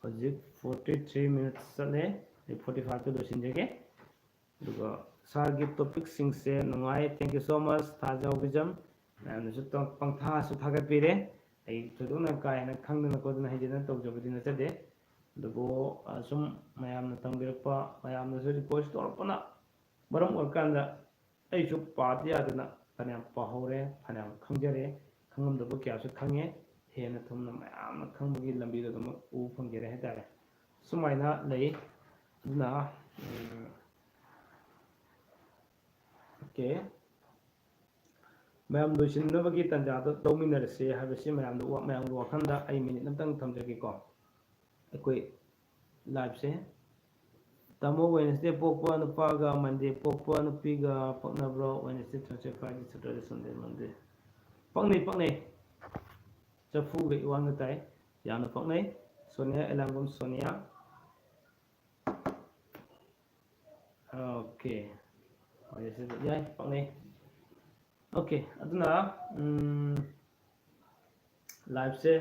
ꯍꯧꯖꯤꯛ 43 ꯃꯤꯅꯠꯁ ꯆꯠꯂꯦ 45ꯇ ꯂꯣꯏꯁꯤꯟꯖꯒꯦ ꯑꯗꯨꯒ ꯁꯥꯔꯒꯤ ꯇꯣꯄꯤꯛꯁꯤꯡꯁꯦ ꯅꯨꯡꯉꯥꯏ ꯊꯦꯡꯛ ꯌꯨ ꯁꯣ ꯃꯆ ꯊꯥꯖꯍꯧꯕꯤꯖꯝ ꯃꯌꯥꯝꯅꯁꯨ ꯄꯪꯊꯥꯁꯨ ꯊꯥꯒꯠꯄꯤꯔꯦ ꯑꯩ ꯊꯣꯏꯗꯣꯛꯅ ꯀꯥ ꯍꯦꯟꯅ ꯈꯪꯗꯅ ꯈꯣꯠꯇꯅ ꯍꯩꯖꯗꯅ ꯇꯧꯖꯕꯗꯤ ꯅꯠꯆꯗꯦ ꯑꯗꯨꯕꯨ ꯁꯨꯝ ꯃꯌꯥꯝꯅ ꯇꯝꯕꯤꯔꯛꯄ ꯃꯌꯥꯝꯅꯁꯨ ꯔꯤꯀ꯭ꯋꯦꯁ ꯇꯧꯔꯛꯄꯅ ꯃꯔꯝ ꯑꯣꯏꯔꯀꯥꯟꯗ ꯑꯩꯁꯨ ꯄꯥꯗ ꯌꯥꯗꯅ ꯐꯅꯌꯥꯝ ꯄꯥꯍꯧꯔꯦ ꯐꯅꯌꯥꯝ ꯈꯪꯖꯔꯦ ꯈꯪꯉꯝꯗꯕ ꯀꯌꯥꯁꯨ ꯈꯪꯉꯦ ꯍꯦꯟꯅ ꯊꯨꯝꯅ ꯃꯌꯥꯝꯅ ꯈꯪꯕꯒꯤ ꯂꯝꯕꯤꯗ ꯑꯗꯨꯃꯛ ꯎꯕ ꯐꯪꯖꯔꯦ ꯍꯥꯏꯇꯥꯔꯦ ꯁꯨꯃꯥꯏꯅ ꯂꯩ ꯑꯗꯨꯅ ꯑꯣꯀꯦ ꯃꯌꯥꯝ ꯂꯣꯏꯁꯤꯟꯅꯕꯒꯤ ꯇꯥꯟꯖꯥꯗꯣ ꯂꯧꯃꯤꯟꯅꯔꯁꯦ ꯍꯥꯏꯕꯁꯤ ꯃꯌꯥꯝꯒꯤ ꯋꯥꯈꯜꯗ ꯑꯩ ꯃꯤꯅꯤꯠ ꯑꯃꯇꯪ ꯊꯝꯖꯒꯦꯀꯣ ꯑꯩꯈꯣꯏ ꯂꯥꯏꯚꯁꯦ ꯇꯥꯃꯣ ꯋꯦꯅꯁꯗꯦ ꯄꯣꯛꯄ ꯅꯨꯄꯥꯒ ꯃꯟꯗꯦ ꯄꯣꯛꯄ ꯅꯨꯄꯤꯒ ꯄꯛꯅꯕ꯭ꯔꯣ ꯋꯦꯅꯁꯗꯦ ꯊꯔꯁꯗꯦ ꯐ꯭ꯔꯥꯏꯗꯦ ꯁꯦꯇꯔꯗꯦ ꯁꯟꯗꯦ ꯃꯟꯗꯦ ꯄꯛꯅꯩ ꯆꯐꯨꯒ ꯏꯋꯥꯡꯒ ꯇꯥꯏ ꯌꯥꯝꯅ ꯄꯛꯅꯩ ꯁꯣꯅꯤꯌꯥ ꯑꯦꯂꯥꯡꯕꯝ ꯁꯣꯅꯤꯌꯥ ꯑꯣꯀꯦ ꯌꯥꯏ ꯄꯛꯅꯩ ꯑꯣꯀꯦ ꯑꯗꯨꯅ ꯂꯥꯏꯐꯁꯦ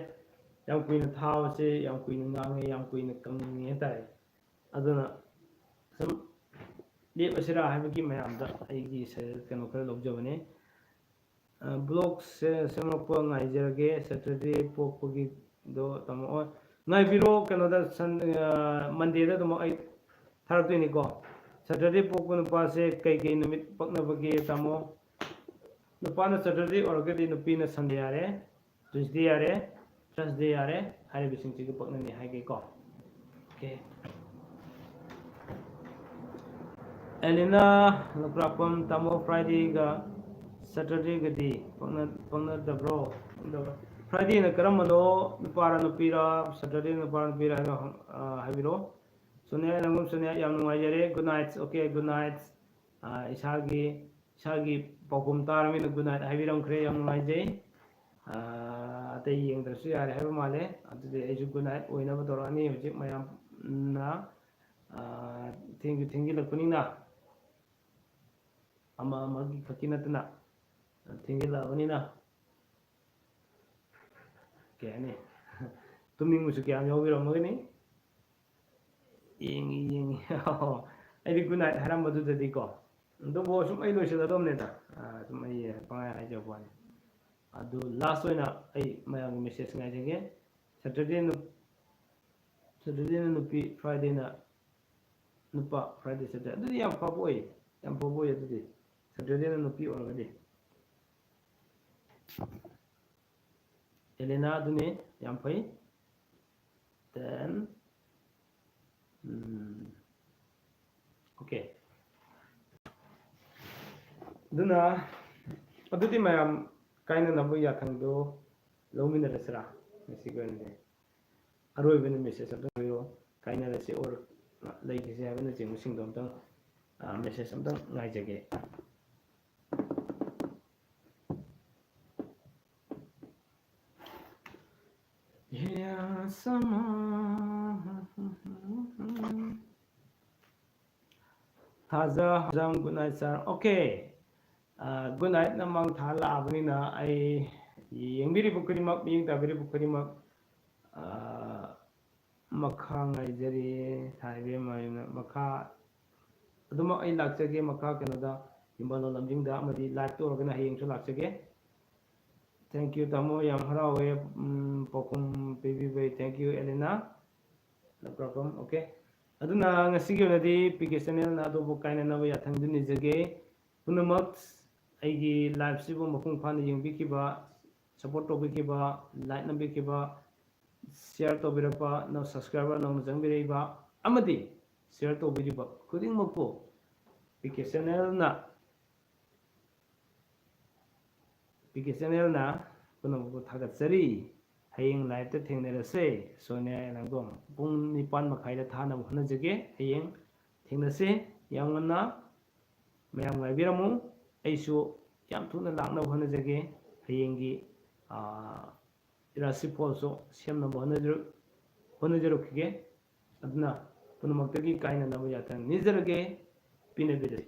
ꯌꯥꯝ ꯀꯨꯏꯅ ꯊꯥꯕꯁꯦ ꯌꯥꯝ ꯀꯨꯏꯅ ꯉꯥꯡꯉꯦ ꯌꯥꯝ ꯀꯨꯏꯅ ꯀꯪꯅꯤꯡꯉꯦ ꯍꯥꯏꯇꯥꯔꯦ ꯑꯗꯨꯅ ꯁꯨꯝ ꯂꯦꯞꯄꯁꯤꯔꯥ ꯍꯥꯏꯕꯒꯤ ꯃꯌꯥꯝꯗ ꯑꯩꯒꯤ ꯀꯩꯅꯣ ꯈꯔ ꯂꯧꯖꯕꯅꯦ ꯕ꯭ꯂꯣꯛꯁꯦ ꯁꯦꯝꯃꯛꯄ ꯉꯥꯏꯖꯔꯒꯦ ꯁꯦꯇꯔꯗꯦ ꯄꯣꯛꯄꯒꯤꯗꯣ ꯇꯝꯃꯛꯑꯣ ꯉꯥꯏꯕꯤꯔꯣ ꯀꯩꯅꯣꯗ ꯃꯟꯗꯦꯗ ꯑꯗꯨꯃꯛ ꯑꯩ ꯊꯥꯔꯛꯇꯣꯏꯅꯤꯀꯣ ꯁꯦꯇꯔꯗꯦ ꯄꯣꯛꯄ ꯅꯨꯄꯥꯁꯦ ꯀꯩꯀꯩ ꯅꯨꯃꯤꯠ ꯄꯛꯅꯕꯒꯦ ꯇꯥꯃꯣ ꯅꯨꯄꯥꯅ ꯁꯦꯇꯔꯗꯦ ꯑꯣꯏꯔꯒꯗꯤ ꯅꯨꯄꯤꯅ ꯁꯟꯗꯦ ꯌꯥꯔꯦ ꯇ꯭ꯌꯨꯁꯗꯦ ꯌꯥꯔꯦ ꯊꯔꯁꯗꯦ ꯌꯥꯔꯦ ꯍꯥꯏꯔꯤꯕꯁꯤꯡꯁꯤꯒ ꯄꯛꯅꯅꯤ ꯍꯥꯏꯒꯦꯀꯣ ꯑꯣꯀꯦ ꯑꯦꯂꯤꯅꯥ ꯂꯧꯀ꯭ꯔꯥꯛꯄꯝ ꯇꯥꯃꯣ ꯐ꯭ꯔꯥꯏꯗꯦꯒ ꯁꯦꯇꯔꯗꯦꯒꯗꯤ ꯄꯛꯅꯗꯕ꯭ꯔꯣ ꯐ꯭ꯔꯥꯏꯗꯦꯅ ꯀꯔꯝꯕꯅꯣ ꯅꯨꯄꯥꯔ ꯅꯨꯄꯤꯔ ꯁꯦꯇꯔꯗꯦ ꯅꯨꯄꯥꯔ ꯅꯨꯄꯤꯔ ꯍꯥꯏꯅ ꯍꯥꯏꯕꯤꯔꯛꯑꯣ ꯁꯣꯅꯤꯌꯥ ꯅꯪꯒꯨꯝ ꯁꯣꯅꯤꯌꯥ ꯌꯥꯝ ꯅꯨꯡꯉꯥꯏꯖꯔꯦ good night okay good night ꯏꯁꯥꯒꯤ ꯄꯥꯎꯈꯨꯝ ꯇꯥꯔꯕꯅꯤꯅ ꯒꯨꯗ ꯅꯥꯏꯠ ꯍꯥꯏꯕꯤꯔꯝꯈ꯭ꯔꯦ ꯌꯥꯝ ꯅꯨꯡꯉꯥꯏꯖꯩ ꯑꯇꯩ ꯌꯦꯡꯗ꯭ꯔꯁꯨ ꯌꯥꯔꯦ ꯍꯥꯏꯕ ꯃꯥꯜꯂꯦ ꯑꯗꯨꯗꯤ ꯑꯩꯁꯨ ꯒꯨꯗ ꯅꯥꯏꯠ ꯑꯣꯏꯅꯕ ꯇꯧꯔꯛꯑꯅꯤ ꯍꯧꯖꯤꯛ ꯃꯌꯥꯝꯅ ꯊꯦꯡꯖꯤꯜꯂꯛꯄꯅꯤꯅ ꯑꯃꯒꯤ ꯈꯛꯀꯤ ꯅꯠꯇꯅ ꯊꯦꯡꯖꯤꯜꯂꯛꯑꯕꯅꯤꯅ ꯀꯩ ꯍꯥꯏꯅꯤ ꯇꯨꯝꯅꯤꯡꯕꯁꯨ ꯀꯌꯥꯝ ꯌꯥꯎꯕꯤꯔꯝꯃꯒꯅꯤ ꯌꯦꯡꯉꯤ ꯑꯩꯗꯤ ꯒꯨꯗ ꯅꯥꯏꯠ ꯍꯥꯏꯔꯝꯕꯗꯨꯗꯗꯤꯀꯣ ꯑꯗꯨꯕꯨ ꯁꯨꯝ ꯑꯩ ꯂꯣꯏꯁꯤꯜꯂꯗꯧꯅꯦꯗ ꯁꯨꯝ ꯑꯩ ꯄꯪꯍꯥꯏ ꯍꯥꯏꯖꯕ ꯋꯥꯅꯤ ꯑꯗꯨ ꯂꯥꯁ ꯑꯣꯏꯅ ꯑꯩ ꯃꯌꯥꯝꯒꯤ ꯃꯦꯁꯦꯖ ꯉꯥꯏꯖꯒꯦ Saturday nupi, Friday na nupa, Friday Saturday. Adudi yam paboy, adudi. Saturday na nupi orangadi. Elena adune yam pai. Then okay. Duna adudi mayam kaina nabu yathangdo lomina rasra mesigone. Aroi bene message amtang yo kaina rase or lai kise habena jeng musing dom tang message amtang ngai jage. Yeah, sama. Haza good night sir. Okay. Good night namang thala abni na ay yengbiri bukuri mak bing tabiri bukuri mak makha ngai jari thaibe mayna makha aduma ai lakchage makha kanada himbalo lamjing da amadi live to organize hayeng so lakchage. Thank you tamo yam harawe pokum baby bay. Thank you Elena. No problem. Okay. Aduna ngasigi onadi PK channel na do bukaina na ya thangduni jage punamak aigi live sibu mapung phana yengbikiba support tobikiba like nambikiba share tobirapa no subscriber no jangbireba amadi share tobiriba kuding makpo PK channel na punamak thagatsari hayeng live ta thengnarase sonia langdom pung 9 makhai da thana hona jage hayeng thengnase yamna mayam ngaibiramu aisu yam thuna lakna hona jage hayengi rasi polso semna hona jero kige adna punamak tagi kaina na yatang nizarage pinabire.